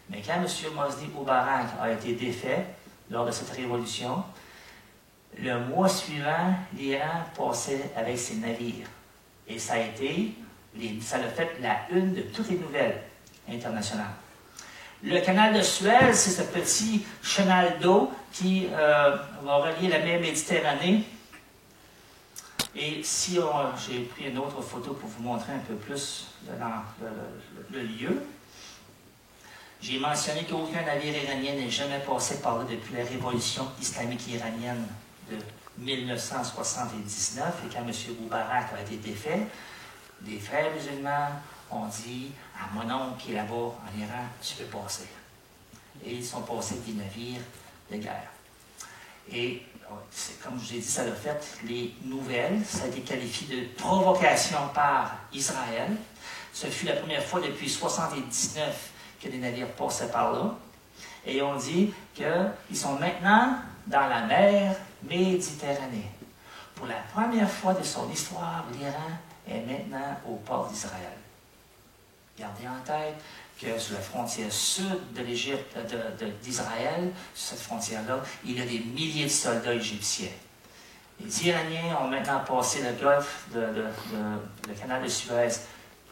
Mais quand M. Hosni Moubarak a été défait lors de cette révolution, le mois suivant, l'Iran passait avec ses navires. Et ça a été Ça a fait la une de toutes les nouvelles internationales. Le canal de Suez, c'est ce petit chenal d'eau qui va relier la mer Méditerranée. Et si j'ai pris une autre photo pour vous montrer un peu plus le lieu. J'ai mentionné qu'aucun navire iranien n'est jamais passé par là depuis la révolution islamique iranienne de 1979 et quand M. Moubarak a été défait, les frères musulmans ont dit à mon oncle qui est là-bas en Iran, tu peux passer. Et ils sont passés des navires de guerre. Et comme je vous ai dit, ça l'a fait les nouvelles, ça a été qualifié de provocation par Israël. Ce fut la première fois depuis 1979 que des navires passaient par là. Et on dit qu'ils sont maintenant dans la mer Méditerranée. Pour la première fois de son histoire, l'Iran est maintenant au port d'Israël. Gardez en tête que sur la frontière sud de l'Égypte, d'Israël, sur cette frontière-là, il y a des milliers de soldats égyptiens. Les Iraniens ont maintenant passé le golfe, le canal de Suez,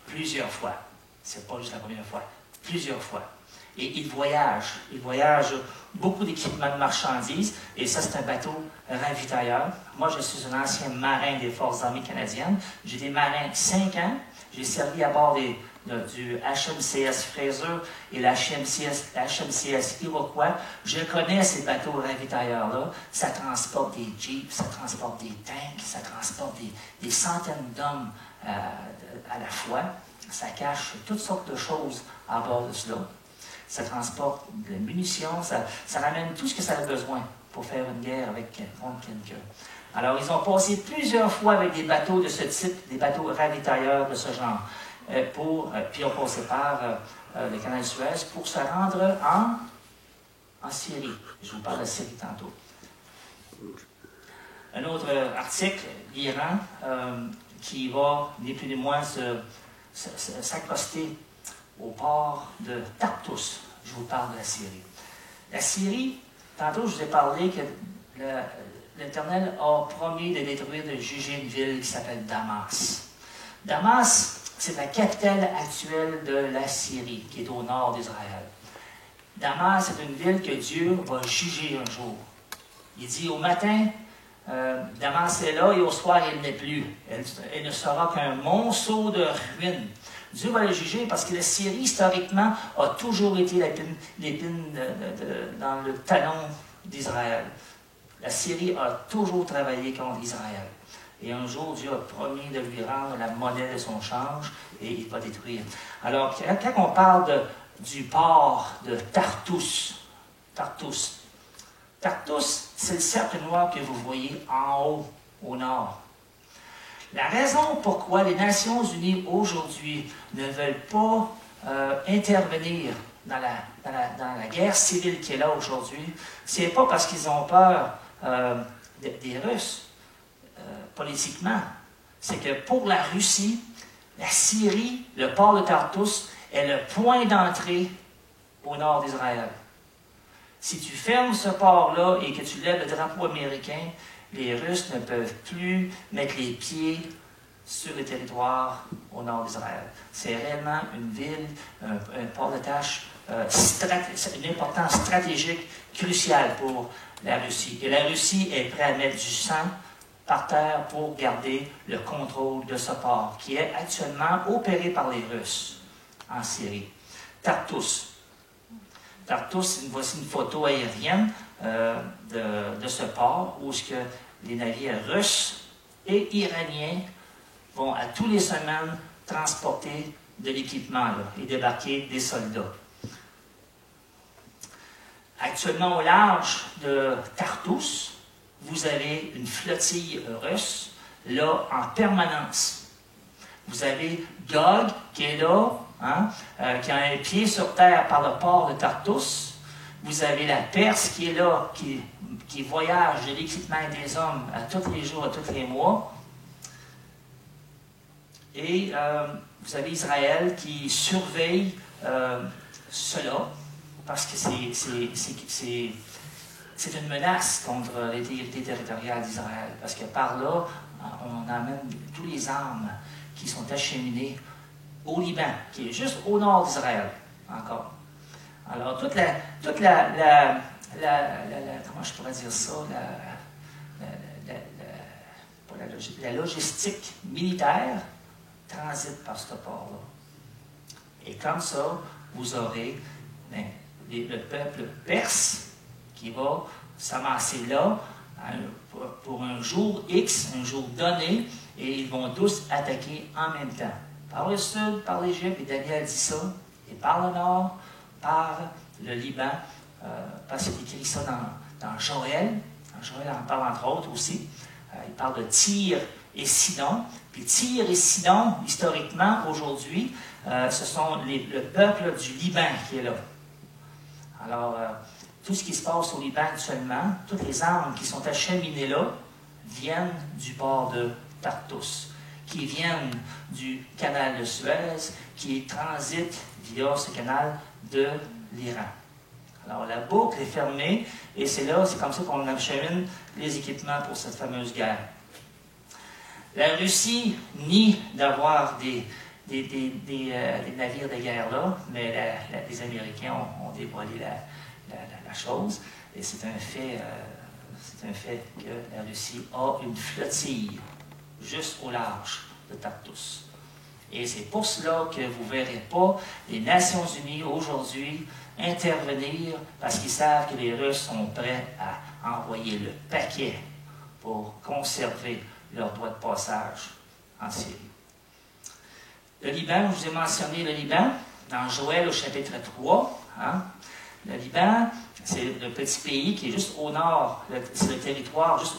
plusieurs fois. C'est pas juste la première fois, plusieurs fois. Et ils voyagent beaucoup d'équipements de marchandises, et ça, c'est un bateau ravitailleur. Moi, je suis un ancien marin des Forces armées canadiennes. J'ai été marin 5 ans. J'ai servi à bord du HMCS Fraser et l'HMCS Iroquois. Je connais ces bateaux ravitailleurs-là. Ça transporte des jeeps, ça transporte des tanks, ça transporte des centaines d'hommes à la fois. Ça cache toutes sortes de choses à bord de cela. Ça transporte de la munitions, ça ramène tout ce que ça a besoin pour faire une guerre contre quelqu'un. Alors, ils ont passé plusieurs fois avec des bateaux de ce type, des bateaux ravitailleurs de ce genre, puis ont passé par le canal de Suez pour se rendre en Syrie. Je vous parle de Syrie tantôt. Un autre article, l'Iran, qui va, ni plus ni moins, s'accoster au port de Tartous. Je vous parle de la Syrie. La Syrie, tantôt je vous ai parlé que l'Éternel a promis de détruire, de juger une ville qui s'appelle Damas. Damas, c'est la capitale actuelle de la Syrie, qui est au nord d'Israël. Damas, c'est une ville que Dieu va juger un jour. Il dit au matin, Damas est là et au soir, elle n'est plus. Elle ne sera qu'un monceau de ruines. Dieu va le juger parce que la Syrie, historiquement, a toujours été l'épine dans le talon d'Israël. La Syrie a toujours travaillé contre Israël. Et un jour, Dieu a promis de lui rendre la monnaie de son change et il va détruire. Alors, quand on parle du port de Tartous, c'est le cercle noir que vous voyez en haut, au nord. La raison pourquoi les Nations Unies aujourd'hui ne veulent pas intervenir dans la guerre civile qui est là aujourd'hui, c'est pas parce qu'ils ont peur des Russes, politiquement. C'est que pour la Russie, la Syrie, le port de Tartous, est le point d'entrée au nord d'Israël. Si tu fermes ce port-là et que tu lèves le drapeau américain, les Russes ne peuvent plus mettre les pieds sur le territoire au nord d'Israël. C'est réellement une ville, un port d'attache, une importance stratégique cruciale pour la Russie. Et la Russie est prête à mettre du sang par terre pour garder le contrôle de ce port, qui est actuellement opéré par les Russes en Syrie. Tartous. Voici une photo aérienne de ce port où les navires russes et iraniens vont à tous les semaines transporter de l'équipement et débarquer des soldats. Actuellement, au large de Tartous, vous avez une flottille russe, là, en permanence. Vous avez Gog, qui est là, qui a un pied sur terre par le port de Tartous. Vous avez la Perse, qui est là, qui voyage de l'équipement des hommes à tous les jours, à tous les mois. Et vous avez Israël qui surveille cela, parce que c'est une menace contre l'intégrité territoriale d'Israël. Parce que par là, on amène tous les armes qui sont acheminés au Liban, qui est juste au nord d'Israël, encore. Alors, toute la comment je pourrais dire ça, la logistique militaire transite par ce port-là. Et comme ça, vous aurez le peuple perse qui va s'amasser là pour un jour X, un jour donné, et ils vont tous attaquer en même temps. Par le sud, par l'Égypte, et Daniel dit ça, et par le nord, par le Liban, parce qu'il écrit ça dans Joël. Joël en parle entre autres aussi. Il parle de Tyr et Sidon. Puis Tyr et Sidon, historiquement, aujourd'hui, ce sont le peuple du Liban qui est là. Alors, tout ce qui se passe au Liban actuellement, toutes les armes qui sont acheminées là, viennent du port de Tartous, qui viennent du canal de Suez, qui transitent via ce canal de l'Iran. Alors, la boucle est fermée, et c'est comme ça qu'on achemine les équipements pour cette fameuse guerre. La Russie nie d'avoir des navires de guerre là, mais les Américains ont dévoilé la chose, et c'est un fait que la Russie a une flottille juste au large de Tartous. Et c'est pour cela que vous ne verrez pas les Nations Unies aujourd'hui intervenir parce qu'ils savent que les Russes sont prêts à envoyer le paquet pour conserver leur droit de passage en Syrie. Le Liban, je vous ai mentionné le Liban, dans Joël au chapitre 3. Hein? Le Liban, c'est le petit pays qui est juste au nord, c'est le territoire juste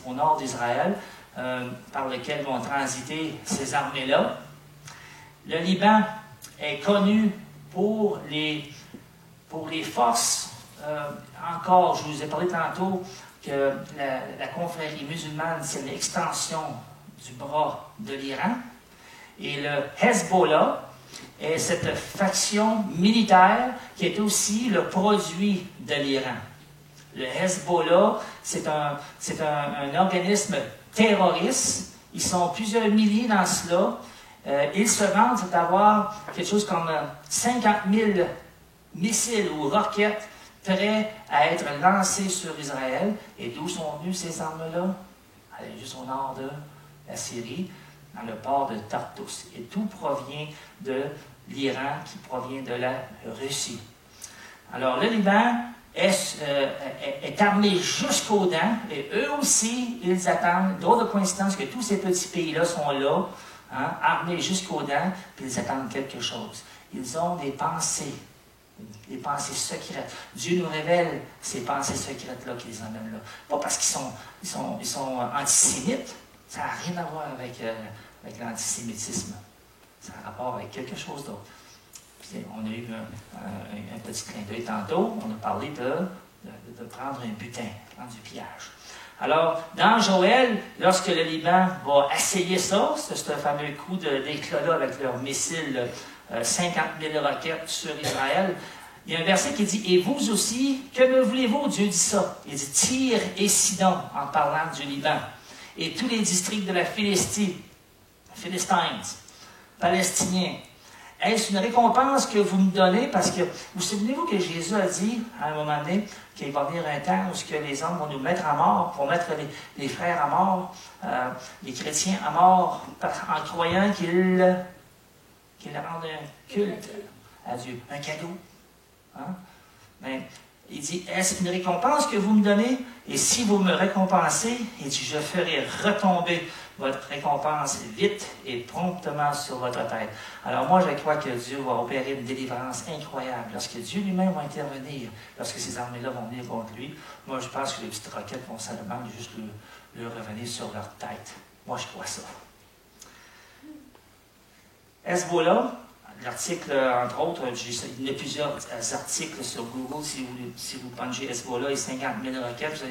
au nord d'Israël, par lequel vont transiter ces armées-là. Le Liban est connu pour les forces. Encore, je vous ai parlé tantôt que la confrérie musulmane, c'est une extension du bras de l'Iran. Et le Hezbollah est cette faction militaire qui est aussi le produit de l'Iran. Le Hezbollah, c'est un organisme terroriste. Ils sont plusieurs milliers dans cela. Ils se vantent d'avoir quelque chose comme 50 000 missiles ou roquettes prêts à être lancés sur Israël. Et d'où sont venues ces armes-là? Elle est juste au nord de la Syrie, dans le port de Tartous. Et tout provient de l'Iran, qui provient de la Russie. Alors, le Liban est armé jusqu'aux dents, et eux aussi, ils attendent, drôle de coïncidence que tous ces petits pays-là sont là, hein, armés jusqu'aux dents, puis ils attendent quelque chose. Ils ont des pensées secrètes. Dieu nous révèle ces pensées secrètes-là qui les emmènent là. Pas parce qu'ils sont antisémites, ça n'a rien à voir avec l'antisémitisme. Ça a rapport avec quelque chose d'autre. On a eu un petit clin d'œil tantôt, on a parlé de prendre un butin, prendre du pillage. Alors, dans Joël, lorsque le Liban va essayer ça, c'est ce fameux coup d'éclat-là avec leurs missiles, 50 000 roquettes sur Israël, il y a un verset qui dit « Et vous aussi, que me voulez-vous? » Dieu dit ça. Il dit « Tyr et Sidon » en parlant du Liban. Et tous les districts de la Philistine, Philistines, Palestiniens. Est-ce une récompense que vous me donnez? Parce que, vous souvenez-vous que Jésus a dit, à un moment donné, qu'il va venir un temps où que les hommes vont nous mettre à mort, vont mettre les frères à mort, les chrétiens à mort, en croyant qu'ils rendent un culte à Dieu, un cadeau. Hein? Mais, il dit, est-ce une récompense que vous me donnez? Et si vous me récompensez, il dit, je ferai retomber votre récompense vite et promptement sur votre tête. Alors moi, je crois que Dieu va opérer une délivrance incroyable. Lorsque Dieu lui-même va intervenir, lorsque ces armées-là vont venir contre lui, moi, je pense que les petites roquettes vont simplement juste lui revenir sur leur tête. Moi, je crois ça. Hezbollah, l'article, entre autres, il y a plusieurs articles sur Google, si vous punchez Hezbollah et 50 000 roquettes,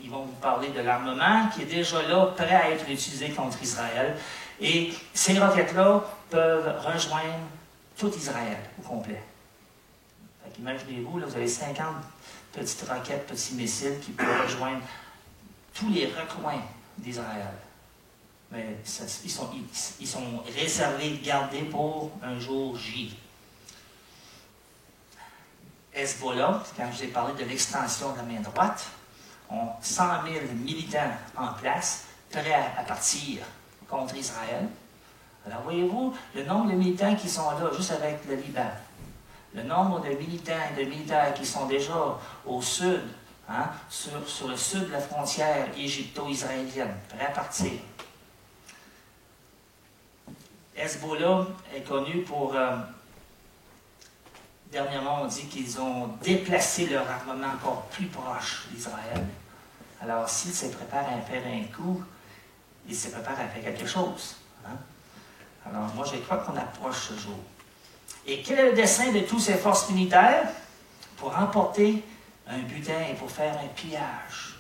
ils vont vous parler de l'armement qui est déjà là, prêt à être utilisé contre Israël. Et ces roquettes-là peuvent rejoindre tout Israël au complet. Imaginez-vous, vous avez 50 petites roquettes, petits missiles qui peuvent rejoindre tous les recoins d'Israël. Mais ils sont réservés, gardés pour un jour J. Hezbollah, quand je vous ai parlé de l'extension de la main droite, ont 100 000 militants en place, prêts à partir contre Israël. Alors voyez-vous le nombre de militants qui sont là, juste avec le Liban. Le nombre de militants et de militaires qui sont déjà au sud, hein, sur le sud de la frontière égypto-israélienne, prêts à partir. Hezbollah est connu pour... dernièrement, on dit qu'ils ont déplacé leur armement encore plus proche d'Israël. Alors, s'ils se préparent à faire un coup, ils se préparent à faire quelque chose. Hein? Alors, moi, je crois qu'on approche ce jour. Et quel est le dessein de toutes ces forces militaires? Pour remporter un butin et pour faire un pillage.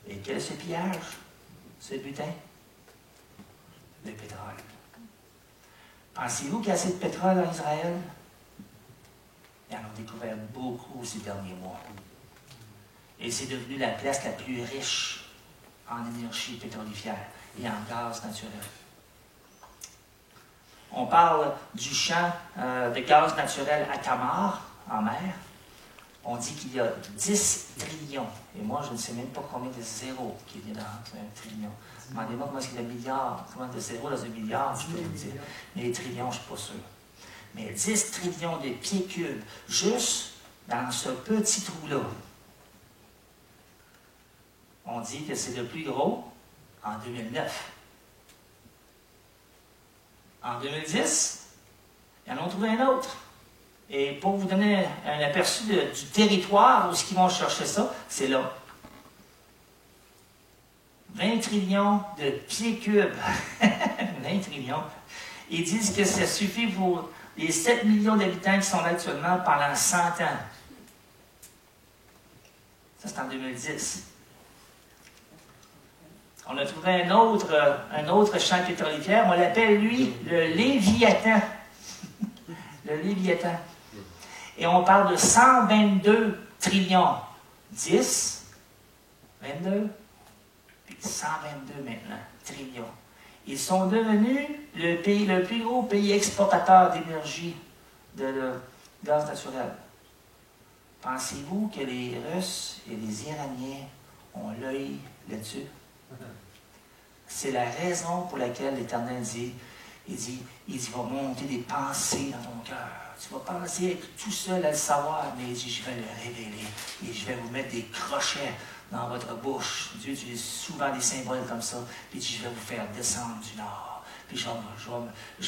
Et quel est ce pillage? Ce butin? Le pétrole. Pensez-vous qu'il y a assez de pétrole en Israël? Ils en ont découvert beaucoup ces derniers mois. Et c'est devenu la place la plus riche en énergie pétrolifère et en gaz naturel. On parle du champ de gaz naturel à Tamar, en mer. On dit qu'il y a 10 trillions. Et moi, je ne sais même pas combien de zéros qu'il y a dans un trillion. Demandez-moi comment est-ce qu'il y a un milliard, combien de zéros dans un milliard, je peux vous dire. Mais les trillions, je ne suis pas sûr. Mais 10 trillions de pieds cubes, juste dans ce petit trou-là. On dit que c'est le plus gros en 2009. En 2010, ils en ont trouvé un autre. Et pour vous donner un aperçu du territoire où ils vont chercher ça, c'est là. 20 trillions de pieds cubes. 20 trillions. Ils disent que ça suffit pour les 7 millions d'habitants qui sont là actuellement pendant 100 ans. Ça, c'est en 2010. On a trouvé un autre champ pétrolifère. On l'appelle, lui, le Léviathan. Le Léviathan. Et on parle de 122 trillions. 10, 22, puis 122 maintenant, trillions. Ils sont devenus le plus gros pays exportateur d'énergie, de gaz naturel. Pensez-vous que les Russes et les Iraniens ont l'œil là-dessus? C'est la raison pour laquelle l'Éternel dit, il va monter des pensées dans ton cœur. Tu vas penser être tout seul à le savoir, mais il dit, je vais le révéler. Et je vais vous mettre des crochets dans votre bouche. Dieu utilise souvent des symboles comme ça. Puis il dit, je vais vous faire descendre du nord. Puis je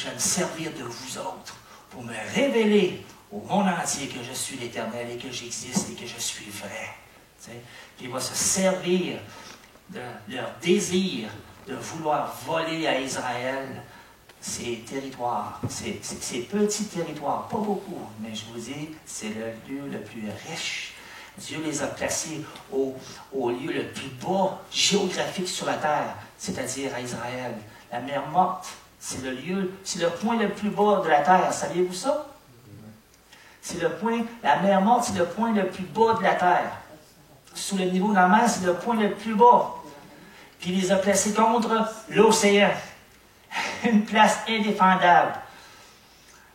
vais me servir de vous autres pour me révéler au monde entier que je suis l'Éternel et que j'existe et que je suis vrai. Tu sais? Puis il va se servir de leur désir de vouloir voler à Israël ces territoires, ces petits territoires, pas beaucoup, mais je vous dis, c'est le lieu le plus riche. Dieu les a placés au lieu le plus bas géographique sur la terre, c'est-à-dire à Israël. La mer Morte, c'est le point le plus bas de la terre. Saviez-vous ça? La mer Morte, c'est le point le plus bas de la terre. Sous le niveau de la mer, c'est le point le plus bas. Puis il les a placés contre l'océan. Une place indéfendable.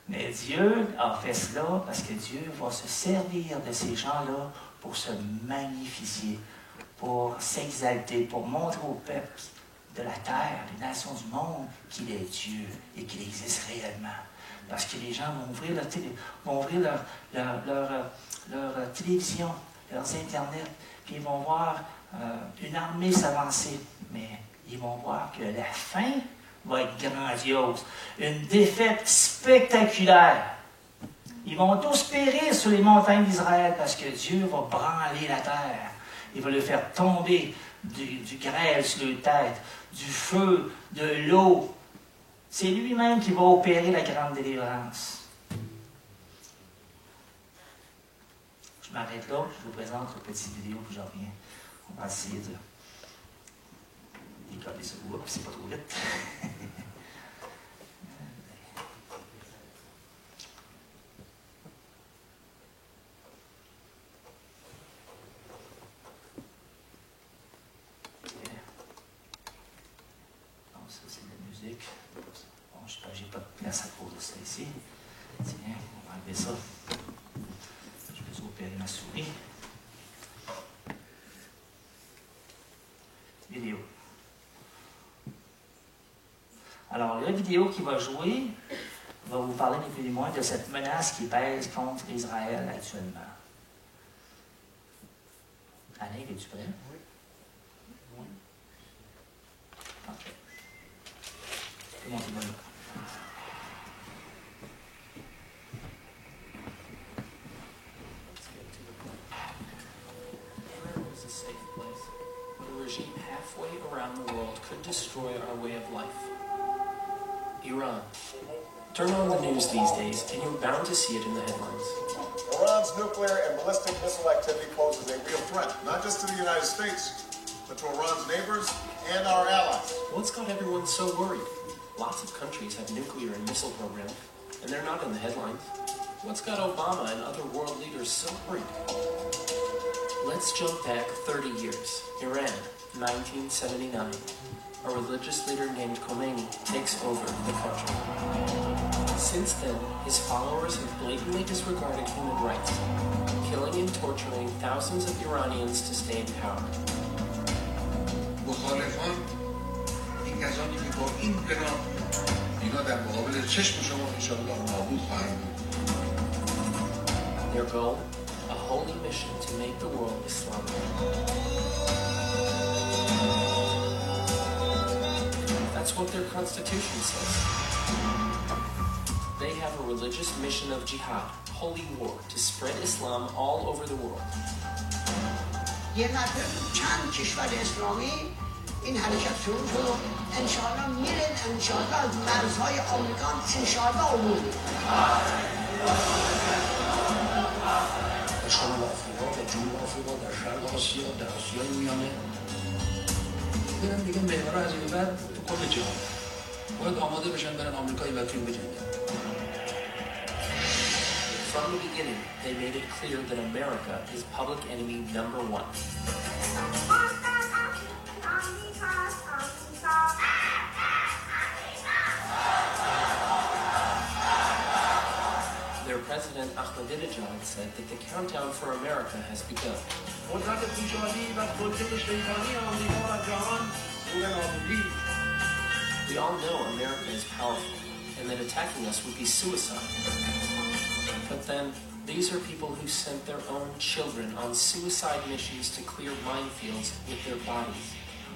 Mais Dieu a fait cela parce que Dieu va se servir de ces gens-là pour se magnifier, pour s'exalter, pour montrer au peuple de la terre, les nations du monde, qu'il est Dieu et qu'il existe réellement. Parce que les gens vont ouvrir leur télévision, leurs Internet, puis ils vont voir une armée s'avancer. Mais ils vont voir que la fin va être grandiose. Une défaite spectaculaire. Ils vont tous périr sur les montagnes d'Israël parce que Dieu va branler la terre. Il va le faire tomber du grêle sur leur tête, du feu, de l'eau. C'est lui-même qui va opérer la grande délivrance. Je m'arrête là, je vous présente une petite vidéo, puis j'en reviens. On va essayer de décoller ce bout-là, puis c'est pas trop vite. regardez ça. Je vais vous opérer ma souris. Vidéo. Alors, la vidéo qui va jouer va vous parler ni plus ni moins de cette menace qui pèse contre Israël actuellement. Alain, es-tu prêt? Oui. Oui. Parfait. Montez-moi là. Prayer is a safe place. A regime halfway around the world could destroy our way of life. Iran. Turn on the news these days, and you're bound to see it in the headlines. Iran's nuclear and ballistic missile activity poses a real threat, not just to the United States, but to Iran's neighbors and our allies. What's got everyone so worried? Lots of countries have nuclear and missile programs, and they're not in the headlines. What's got Obama and other world leaders so worried? Let's jump back 30 years. Iran, 1979. A religious leader named Khomeini takes over the country. Since then, his followers have blatantly disregarded human rights, killing and torturing thousands of Iranians to stay in power. مخالفان این کسانی که با این انقلاب اینا در مقابل چشم شما انشاءالله نابود خواهند بود. Their goal? A holy mission to make the world Islamic. That's what their constitution says. They have a religious mission of jihad, holy war, to spread Islam all over the world. یه مرتبه چند کشور اسلامی این حرکت شروع شد و انشاءالله میره انشاءالله از مرزهای آمریکا انشاءالله عبور شمال آفریقا و جنوب آفریقا در شرق آسیا در آسیای میانه برن دیگه محور از این بعد تو کل جهان باید آماده بشن برن آمریکایی وکیل بجنگن. From the beginning, they made it clear that America is public enemy number one. Their president, Ahmadinejad, said that the countdown for America has begun. We all know America is powerful, and that attacking us would be suicide. But then, these are people who sent their own children on suicide missions to clear minefields with their bodies.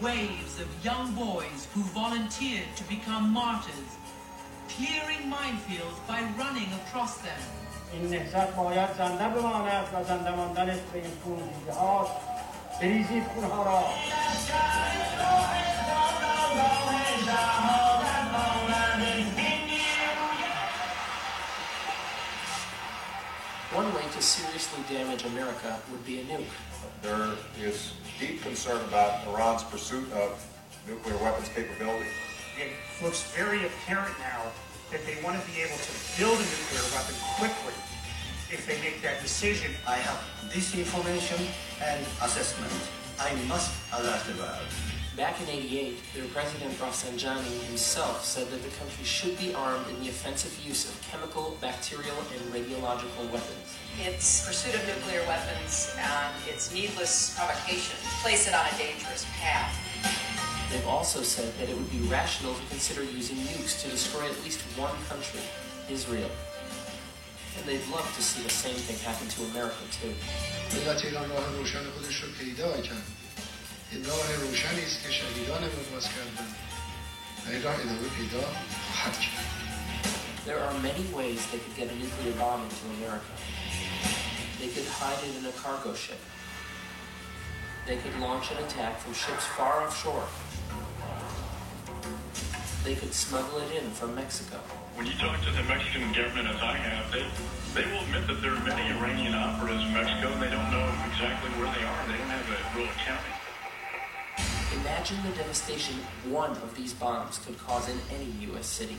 Waves of young boys who volunteered to become martyrs, clearing minefields by running across them. این نهضت باید زنده بماند و زنده ماندنش به این خونریزی هاست. بریزید خونها را. One way to seriously damage America would be a nuke. There is deep concern about Iran's pursuit of nuclear weapons capability. It looks very apparent now that they want to be able to build a nuclear weapon quickly if they make that decision. I have this information and assessment. I must alert the world. Back in '88, their president Rafsanjani himself said that the country should be armed in the offensive use of chemical, bacterial, and radiological weapons. Its pursuit of nuclear weapons and its needless provocation place it on a dangerous path. They've also said that it would be rational to consider using nukes to destroy at least one country, Israel. And they'd love to see the same thing happen to America too. ملت ایران راه روشن خودش رو پیدا کرد. این راه روشنی است که شهیدان باز کردند. و این راه ادامه پیدا خواهد کرد. There are many ways they could get a nuclear bomb into America. They could hide it in a cargo ship. They could launch an attack from ships far offshore. They could smuggle it in from Mexico. When you talk to the Mexican government, as I have, they will admit that there are many Iranian operatives in Mexico, and they don't know exactly where they are. They don't have a real accounting. Imagine the devastation one of these bombs could cause in any U.S. city.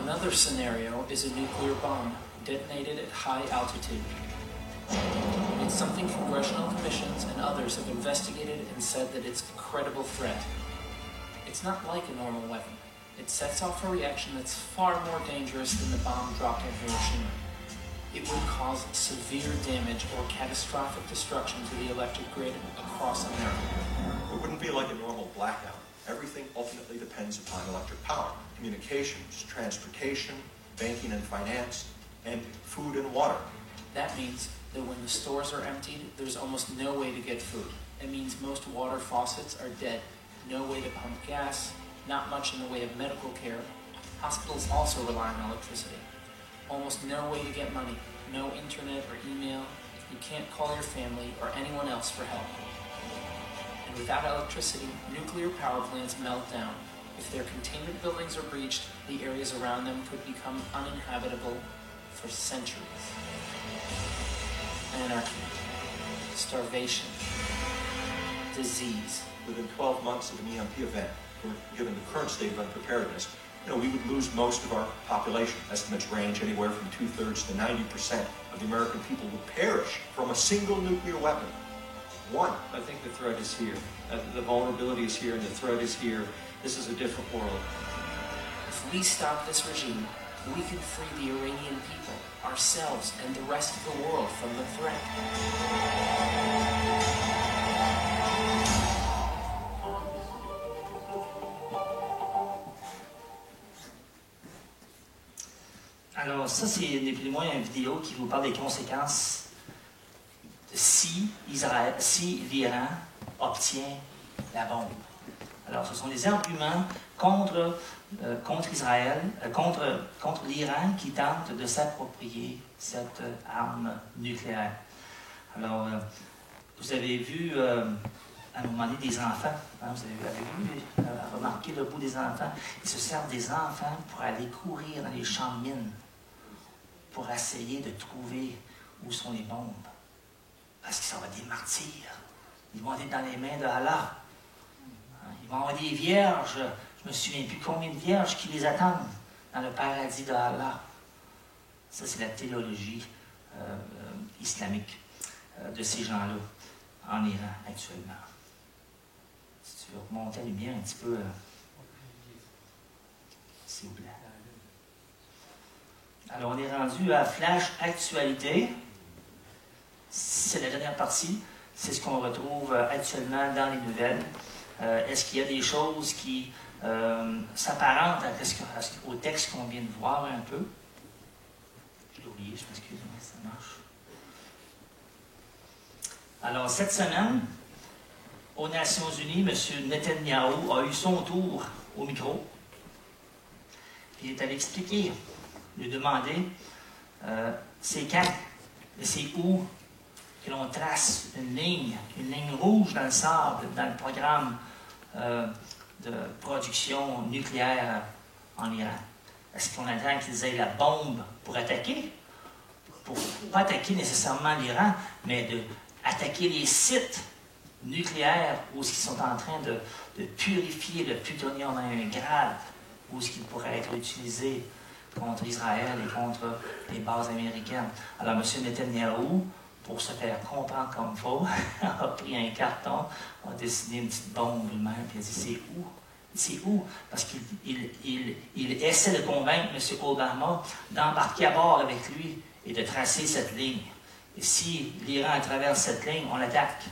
Another scenario is a nuclear bomb detonated at high altitude. Its something congressional commissions and others have investigated and said that it's a credible threat. It's not like a normal weapon. It sets off a reaction that's far more dangerous than the bomb dropped on Hiroshima. It would cause severe damage or catastrophic destruction to the electric grid across America. It wouldn't be like a normal blackout. Everything ultimately depends upon electric power. Communications, transportation, banking and finance, and food and water. That means that when the stores are emptied, there's almost no way to get food. It means most water faucets are dead. No way to pump gas, not much in the way of medical care. Hospitals also rely on electricity. Almost no way to get money, no internet or email. You can't call your family or anyone else for help. And without electricity, nuclear power plants melt down. If their containment buildings are breached, the areas around them could become uninhabitable for centuries. Anarchy, starvation, disease. Within 12 months of an EMP event, given the current state of unpreparedness, we would lose most of our population. Estimates range anywhere from 2/3 to 90% of the American people would perish from a single nuclear weapon. One. I think the threat is here. The vulnerability is here and the threat is here. This is a different world. If we stop this regime, we can free the Iranian people, ourselves, and the rest of the world from the threat. Alors ça, c'est ni plus ni moins une vidéo qui vous parle des conséquences si l'Iran obtient la bombe. Alors ce sont des arguments contre Israël, contre l'Iran qui tente de s'approprier cette arme nucléaire. Alors vous avez vu à un moment donné des enfants, vous avez remarqué le bout des enfants, ils se servent des enfants pour aller courir dans les champs de mines, pour essayer de trouver où sont les bombes. Parce que ça va être des martyrs. Ils vont être dans les mains de Allah. Ils vont avoir des vierges, je ne me souviens plus combien de vierges qui les attendent dans le paradis de Allah. Ça, c'est la théologie islamique de ces gens-là en Iran actuellement. Si tu veux remonter la lumière un petit peu, s'il vous plaît. Alors, on est rendu à Flash Actualité. C'est la dernière partie. C'est ce qu'on retrouve actuellement dans les nouvelles. Est-ce qu'il y a des choses qui s'apparentent au texte qu'on vient de voir un peu? Je l'ai oublié, je m'excuse, mais ça marche. Alors, cette semaine, aux Nations Unies, M. Netanyahou a eu son tour au micro. Il est allé expliquer, lui demander c'est quand et c'est où que l'on trace une ligne rouge dans le sable, dans le programme de production nucléaire en Iran. Est-ce qu'on attend qu'ils aient la bombe pour attaquer? Pour pas attaquer nécessairement l'Iran, mais d'attaquer les sites nucléaires où ils sont en train de purifier le plutonium à un grade, où ce qui pourrait être utilisé contre Israël et contre les bases américaines. Alors, M. Netanyahou, pour se faire comprendre comme il faut, a pris un carton, a dessiné une petite bombe lui-même, puis il a dit c'est où? C'est où? Parce qu'il essaie de convaincre M. Obama d'embarquer à bord avec lui et de tracer cette ligne. Et si l'Iran traverse cette ligne, on l'attaque.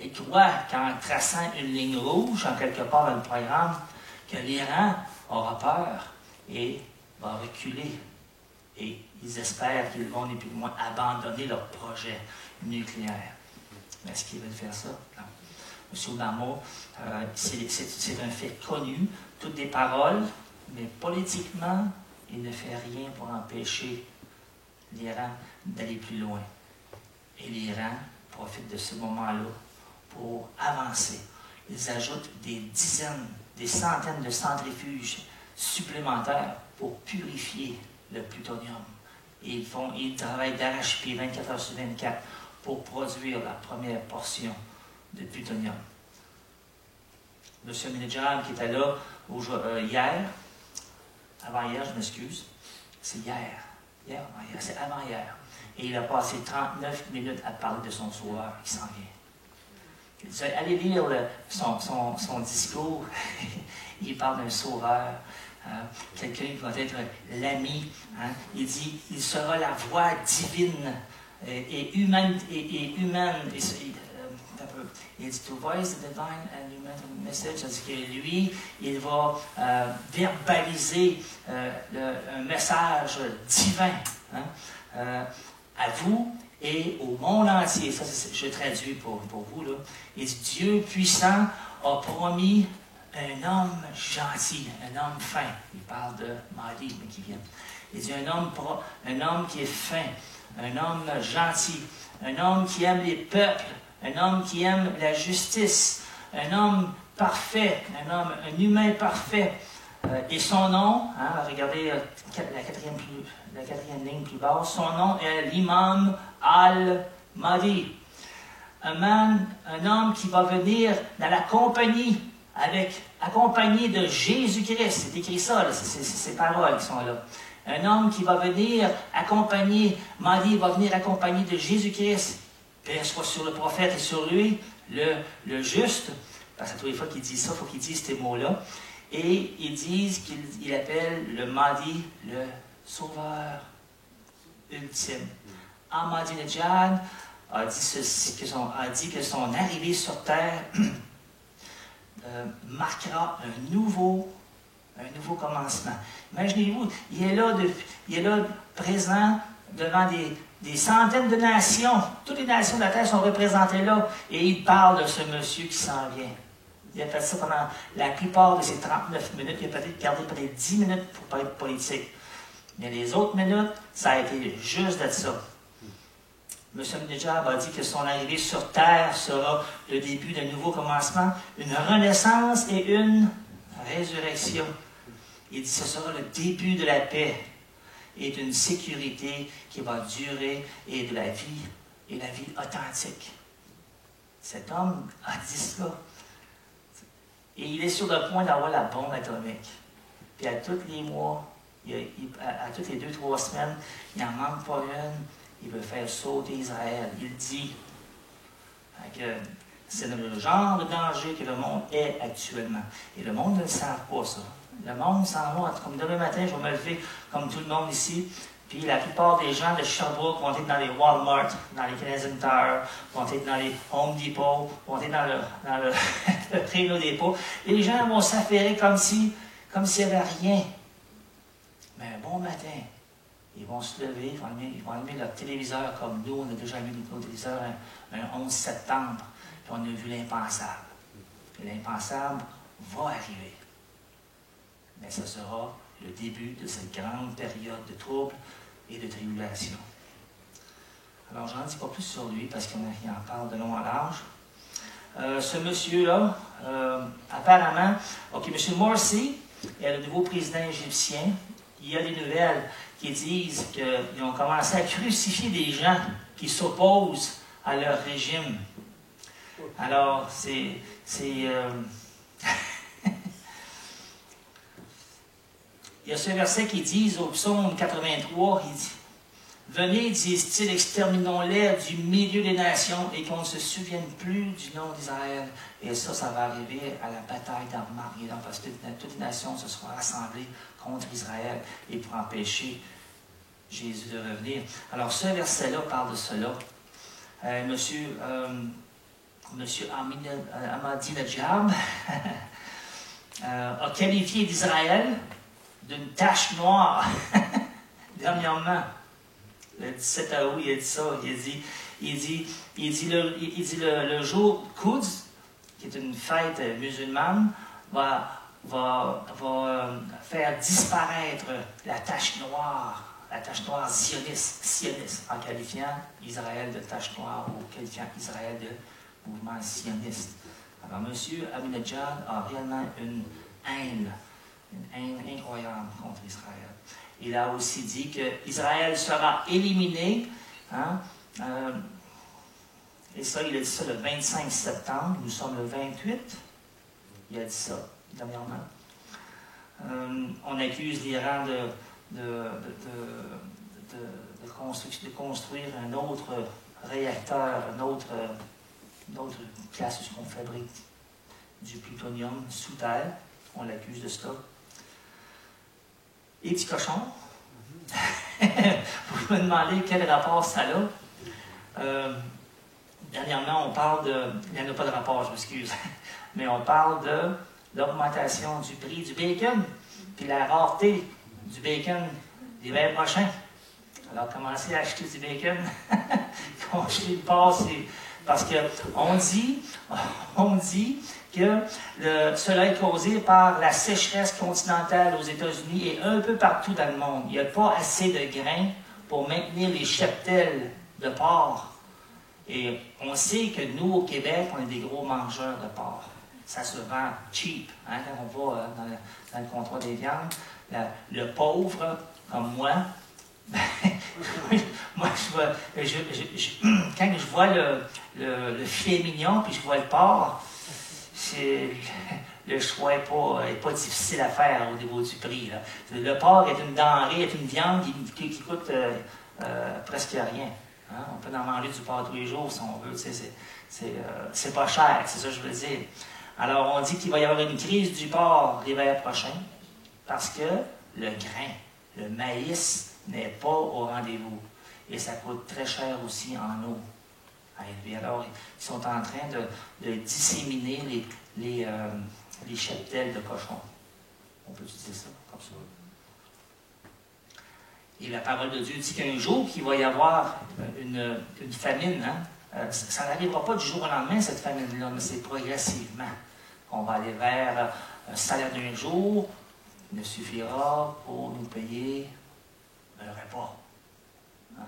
Il croit qu'en traçant une ligne rouge, en quelque part dans le programme, que l'Iran aura peur et va reculer. Et ils espèrent qu'ils vont, ni plus ni moins, abandonner leur projet nucléaire. Mais est-ce qu'ils veulent faire ça? Non. M. Obama, c'est un fait connu, toutes des paroles, mais politiquement, il ne fait rien pour empêcher l'Iran d'aller plus loin. Et l'Iran profite de ce moment-là pour avancer. Ils ajoutent des dizaines, des centaines de centrifuges supplémentaires pour purifier le plutonium. Et ils travaillent d'arrache-pied 24 heures sur 24 pour produire la première portion de plutonium. M. Ahmadinejad qui était là hier, avant-hier, je m'excuse, c'est hier, c'est avant-hier. Et il a passé 39 minutes à parler de son sauveur qui s'en vient. Il dit, allez lire son discours. Il parle d'un sauveur, quelqu'un qui va être l'ami. Hein. Il dit, il sera la voix divine et humaine. Il dit, to voice the divine and human message. C'est-à-dire que lui, il va verbaliser un message divin à vous et au monde entier. Ça, je traduis pour vous. Là. Il dit, Dieu puissant a promis un homme gentil, un homme fin. Il parle de Mahdi, mais qui vient. Il dit un homme qui est fin, un homme gentil, un homme qui aime les peuples, un homme qui aime la justice, un homme parfait, un humain parfait. Et son nom, hein, regardez la quatrième ligne plus basse, son nom est l'imam al-Mahdi. Un homme qui va venir dans la compagnie, accompagné de Jésus-Christ. C'est écrit ça, c'est ces paroles qui sont là. Un homme qui va venir accompagner, Mahdi va venir accompagné de Jésus-Christ. Paix soit sur le prophète et sur lui, le juste. Parce que toutes les fois qu'il dit ça, il faut qu'il dise ces mots-là. Et ils disent qu'il appelle le Mahdi le sauveur ultime. Ahmadinejad a dit que son arrivée sur terre marquera un nouveau commencement. Imaginez-vous, il est là présent devant des centaines de nations. Toutes les nations de la terre sont représentées là et il parle de ce monsieur qui s'en vient. Il a fait ça pendant la plupart de ces 39 minutes. Il a peut-être gardé peut-être 10 minutes pour pas être politique. Mais les autres minutes, ça a été juste de ça. M. Ahmadinejad a dit que son arrivée sur terre sera le début d'un nouveau commencement, une renaissance et une résurrection. Il dit que ce sera le début de la paix et d'une sécurité qui va durer et de la vie authentique. Cet homme a dit ça. Et il est sur le point d'avoir la bombe atomique. Puis à tous les mois, à toutes les 2-3 semaines, il n'en manque pas une. Il veut faire sauter Israël. Il dit que c'est le genre de danger que le monde est actuellement. Et le monde ne le sait pas, ça. Le monde s'en va. Comme demain matin, je vais me lever comme tout le monde ici. Puis la plupart des gens de Sherbrooke vont être dans les Walmart, dans les Canadian Tire, vont être dans les Home Depot, vont être dans le Préno Dépôt. Les gens vont s'affairer comme s'il n'y avait rien. Mais un bon matin, ils vont se lever, ils vont allumer leur téléviseur comme nous, on a déjà allumé nos téléviseurs un 11 septembre, puis on a vu l'impensable. Et l'impensable va arriver. Mais ce sera le début de cette grande période de troubles et de tribulation. Alors, j'en dis pas plus sur lui, parce qu'il en parle de long en large. Ce monsieur-là, apparemment, M. Morsi est le nouveau président égyptien. Il y a des nouvelles qui disent qu'ils ont commencé à crucifier des gens qui s'opposent à leur régime. Alors, il y a ce verset qui dit au psaume 83, il dit « Venez, disent-ils, exterminons-les du milieu des nations et qu'on ne se souvienne plus du nom d'Israël. » Et ça va arriver à la bataille d'Armageddon, parce que toutes les nations se seront rassemblées contre Israël et pour empêcher Jésus de revenir. Alors ce verset-là parle de cela. Monsieur Ahmadinejad a qualifié d'Israël d'une tache noire. Dernièrement, le 17 août, il a dit ça. Il dit le jour Quds, qui est une fête musulmane, va faire disparaître la tache noire sioniste, en qualifiant Israël de tache noire ou qualifiant Israël de mouvement sioniste. Alors, M. Ahmadinejad a réellement une haine incroyable contre Israël. Il a aussi dit qu'Israël sera éliminé. Hein, et ça, il a dit ça le 25 septembre. Nous sommes le 28. Il a dit ça dernièrement. On accuse l'Iran de construire un autre réacteur, une autre place où on fabrique du plutonium sous terre. On l'accuse de cela. Et petits cochons. Vous me demandez quel rapport ça a. Dernièrement, on parle de... Il n'y en a pas de rapport, je m'excuse. Mais on parle de l'augmentation du prix du bacon, puis la rareté du bacon l'hiver prochain. Alors, commencez à acheter du bacon, congeler le porc, parce qu'on dit que cela est causé par la sécheresse continentale aux États-Unis et un peu partout dans le monde. Il n'y a pas assez de grains pour maintenir les cheptels de porc. Et on sait que nous, au Québec, on est des gros mangeurs de porc. Ça se vend cheap. Hein, quand on va dans le comptoir des viandes, le pauvre, comme moi, moi, quand je vois le filet mignon, puis je vois le porc, le choix n'est pas difficile à faire au niveau du prix. Là. Le porc est une denrée, est une viande qui coûte presque rien. Hein? On peut en manger du porc tous les jours si on veut. C'est pas cher, c'est ça que je veux dire. Alors, on dit qu'il va y avoir une crise du porc l'hiver prochain parce que le grain, le maïs, n'est pas au rendez-vous. Et ça coûte très cher aussi en eau à élever. Alors, ils sont en train de disséminer les cheptels de cochons. On peut utiliser ça comme ça. Et la parole de Dieu dit qu'un jour, qu'il va y avoir une famine. Hein? Ça n'arrivera pas du jour au lendemain, cette famine-là, mais c'est progressivement. On va aller vers un salaire d'un jour qui ne suffira pour nous payer le repas. Hein?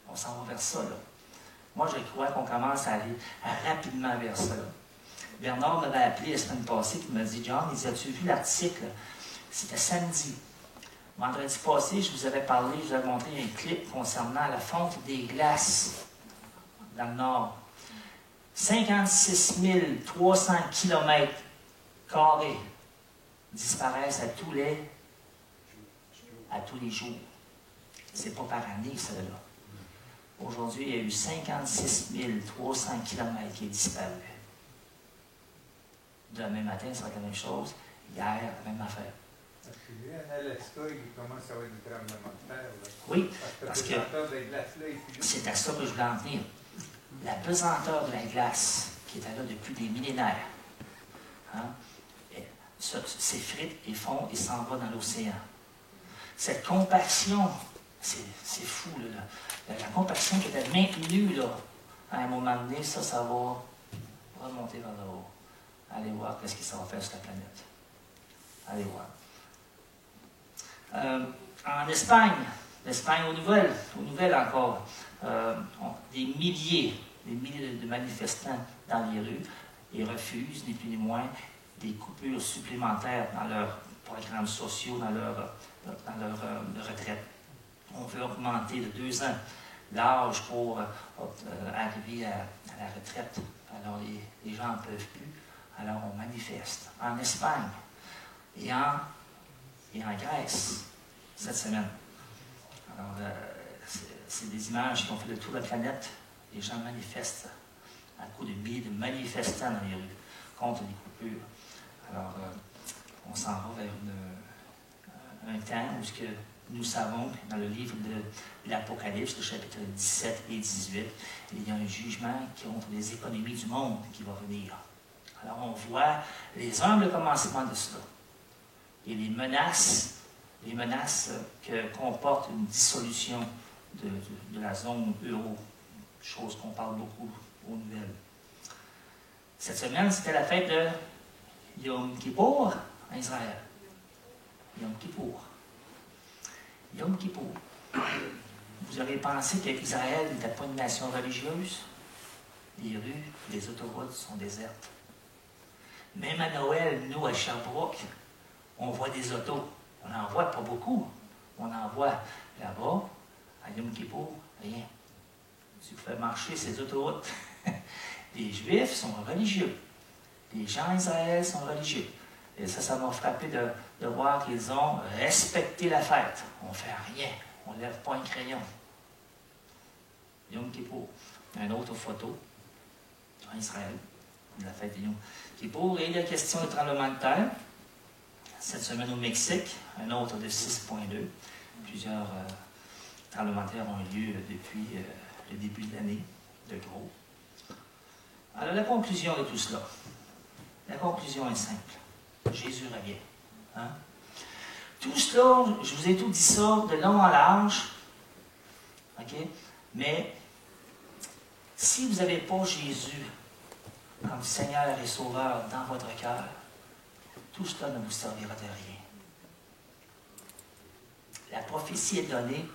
On s'en va vers ça, là. Moi, je crois qu'on commence à aller rapidement vers ça. Là. Bernard m'avait appelé la semaine passée et m'a dit, John, as-tu vu l'article? C'était samedi. Vendredi passé, je vous avais parlé, je vous avais montré un clip concernant la fonte des glaces dans le Nord. 56 300 km carrés disparaissent à tous les jours. C'est pas par année, ça, là. Aujourd'hui, il y a eu 56 300 km qui est disparu. Demain matin, ça va être la même chose. Hier, la même affaire. En Alaska, il commence à avoir des tremblements de terre. Là. Oui, parce que c'est à ça que je voulais en venir. La pesanteur de la glace, qui était là depuis des millénaires, hein, s'effrite et fond et s'en va dans l'océan. Cette compaction, c'est fou, là. La compaction qui était maintenue, là, à un moment donné, ça va remonter vers le haut. Allez voir qu'est-ce que ça va faire sur la planète. Allez voir. En Espagne aux nouvelles encore, des milliers de manifestants dans les rues et refusent, ni plus ni moins, des coupures supplémentaires dans leurs programmes sociaux, dans leur retraite. On veut augmenter de 2 ans l'âge pour arriver à la retraite. Alors les gens n'en peuvent plus. Alors on manifeste. En Espagne et en Grèce cette semaine. Alors c'est des images qui ont fait le tour de la planète. Les gens manifestent à coup de milliers de manifestants dans les rues contre les coupures. Alors on s'en va vers un temps où nous savons que dans le livre de l'Apocalypse, le chapitre 17 et 18, il y a un jugement contre les économies du monde qui va venir. Alors on voit les humbles commencements de cela et les menaces que comporte une dissolution de la zone euro, chose qu'on parle beaucoup aux nouvelles. Cette semaine, c'était la fête de Yom Kippour en Israël. Yom Kippour. Yom Kippour. Vous auriez pensé qu'Israël n'était pas une nation religieuse? Les rues, les autoroutes sont désertes. Même à Noël, nous, à Sherbrooke, on voit des autos. On n'en voit pas beaucoup. On en voit là-bas, à Yom Kippour, rien. Tu fais marcher ces autoroutes. Les Juifs sont religieux. Les gens d'Israël sont religieux. Et ça m'a frappé de voir qu'ils ont respecté la fête. On ne fait rien. On ne lève pas un crayon. Yom Kippour. Une autre photo en Israël, de la fête de Yom Kippour. Et il y a question de tremblement de terre. Cette semaine au Mexique, un autre de 6,2. Plusieurs tremblements de terre ont eu lieu depuis le début de l'année, de gros. Alors la conclusion de tout cela, la conclusion est simple. Jésus revient. Hein? Tout cela, je vous ai tout dit ça de long en large, ok? Mais si vous n'avez pas Jésus comme Seigneur et Sauveur dans votre cœur, tout cela ne vous servira de rien. La prophétie est donnée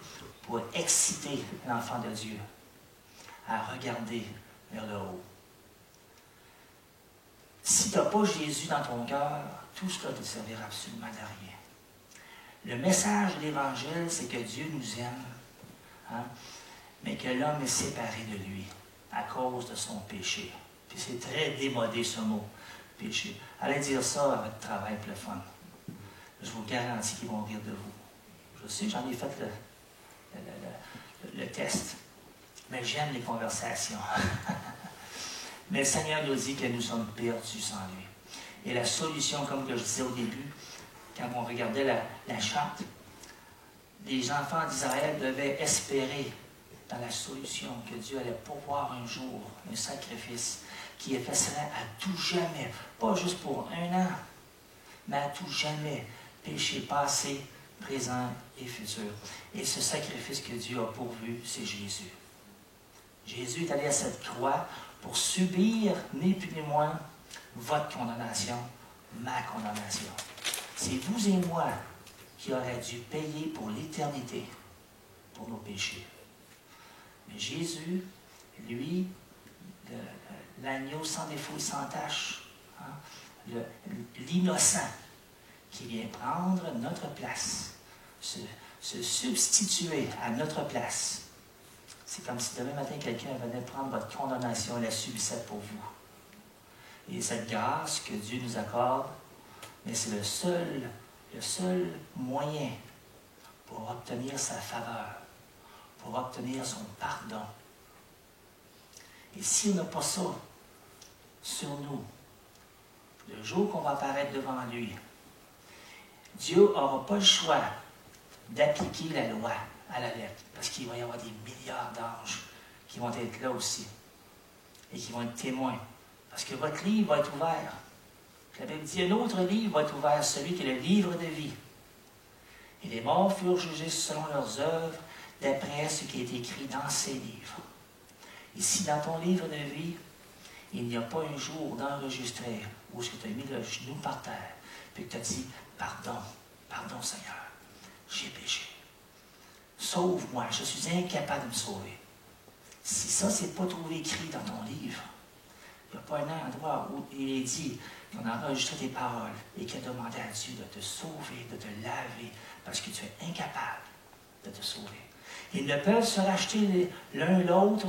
pour exciter l'enfant de Dieu à regarder vers le haut. Si tu n'as pas Jésus dans ton cœur, tout cela ne te servira absolument de rien. Le message de l'Évangile, c'est que Dieu nous aime, hein, mais que l'homme est séparé de lui à cause de son péché. Puis c'est très démodé ce mot, péché. Allez dire ça à votre travail pour le fun. Je vous garantis qu'ils vont rire de vous. Je sais, j'en ai fait le test, mais j'aime les conversations. Mais le Seigneur nous dit que nous sommes perdus sans lui. Et la solution, comme que je disais au début, quand on regardait la charte, les enfants d'Israël devaient espérer dans la solution que Dieu allait pourvoir un jour un sacrifice qui effacerait à tout jamais, pas juste pour un an, mais à tout jamais, péché passé, présent et futur. Et ce sacrifice que Dieu a pourvu, c'est Jésus. Jésus est allé à cette croix pour subir, ni plus ni moins, votre condamnation, ma condamnation. C'est vous et moi qui aurions dû payer pour l'éternité, pour nos péchés. Mais Jésus, lui, l'agneau sans défaut et sans tache, hein, l'innocent, qui vient prendre notre place, se substituer à notre place. C'est comme si demain matin, quelqu'un venait prendre votre condamnation et la subissait pour vous. Et cette grâce que Dieu nous accorde, mais c'est le seul moyen pour obtenir sa faveur, pour obtenir son pardon. Et si on n'a pas ça sur nous, le jour qu'on va apparaître devant lui, Dieu n'aura pas le choix d'appliquer la loi à la lettre, parce qu'il va y avoir des milliards d'anges qui vont être là aussi et qui vont être témoins, parce que votre livre va être ouvert. La Bible dit, un autre livre va être ouvert, celui qui est le livre de vie. Et les morts furent jugés selon leurs œuvres, d'après ce qui est écrit dans ces livres. Et si dans ton livre de vie, il n'y a pas un jour d'enregistrer où tu as mis le genou par terre, puis que tu as dit, pardon, pardon Seigneur, j'ai péché. Sauve-moi, je suis incapable de me sauver. Si ça, c'est pas trouvé écrit dans ton livre, il n'y a pas un endroit où il est dit qu'on a enregistré tes paroles et qu'il a demandé à Dieu de te sauver, de te laver, parce que tu es incapable de te sauver. Ils ne peuvent se racheter l'un l'autre,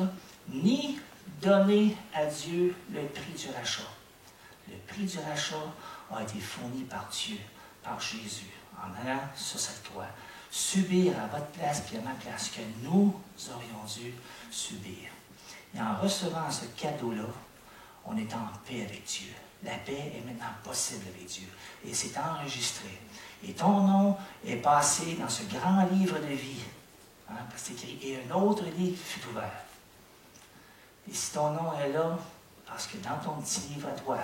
ni donner à Dieu le prix du rachat. Le prix du rachat a été fourni par Dieu, par Jésus, en allant sur cette croix, subir à votre place et à ma place que nous aurions dû subir. Et en recevant ce cadeau-là, on est en paix avec Dieu. La paix est maintenant possible avec Dieu. Et c'est enregistré. Et ton nom est passé dans ce grand livre de vie. Hein, parce que c'est écrit, et un autre livre fut ouvert. Et si ton nom est là, parce que dans ton petit livre à toi,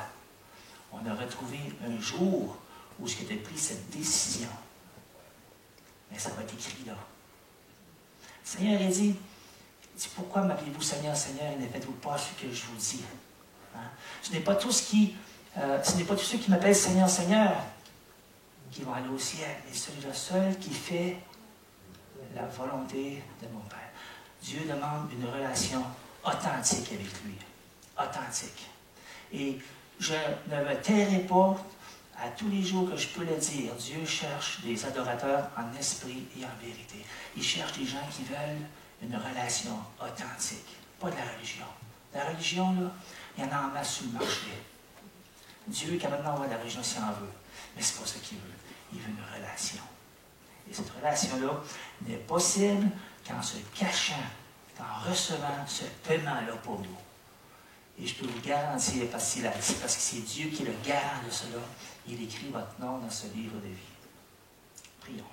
on a retrouvé un jour où tu as pris cette décision. Mais ça va être écrit là. Le Seigneur a dit, pourquoi m'appelez-vous Seigneur, Seigneur, et ne faites-vous pas ce que je vous dis? Hein? Ce n'est pas tous ceux qui m'appellent Seigneur, Seigneur qui vont aller au ciel, mais celui-là seul qui fait la volonté de mon Père. Dieu demande une relation authentique avec lui. Authentique. Et je ne me tairai pas à tous les jours que je peux le dire. Dieu cherche des adorateurs en esprit et en vérité. Il cherche des gens qui veulent une relation authentique. Pas de la religion. La religion, là, il y en a en masse sur le marché. Dieu est capable d'avoir de la religion s'il en veut. Mais c'est pas ça qu'il veut. Il veut une relation. Et cette relation-là n'est possible qu'en se cachant, qu'en recevant ce paiement-là pour nous. Et je peux vous garantir, parce que c'est Dieu qui est le garant de cela, il écrit votre nom dans ce livre de vie. Prions.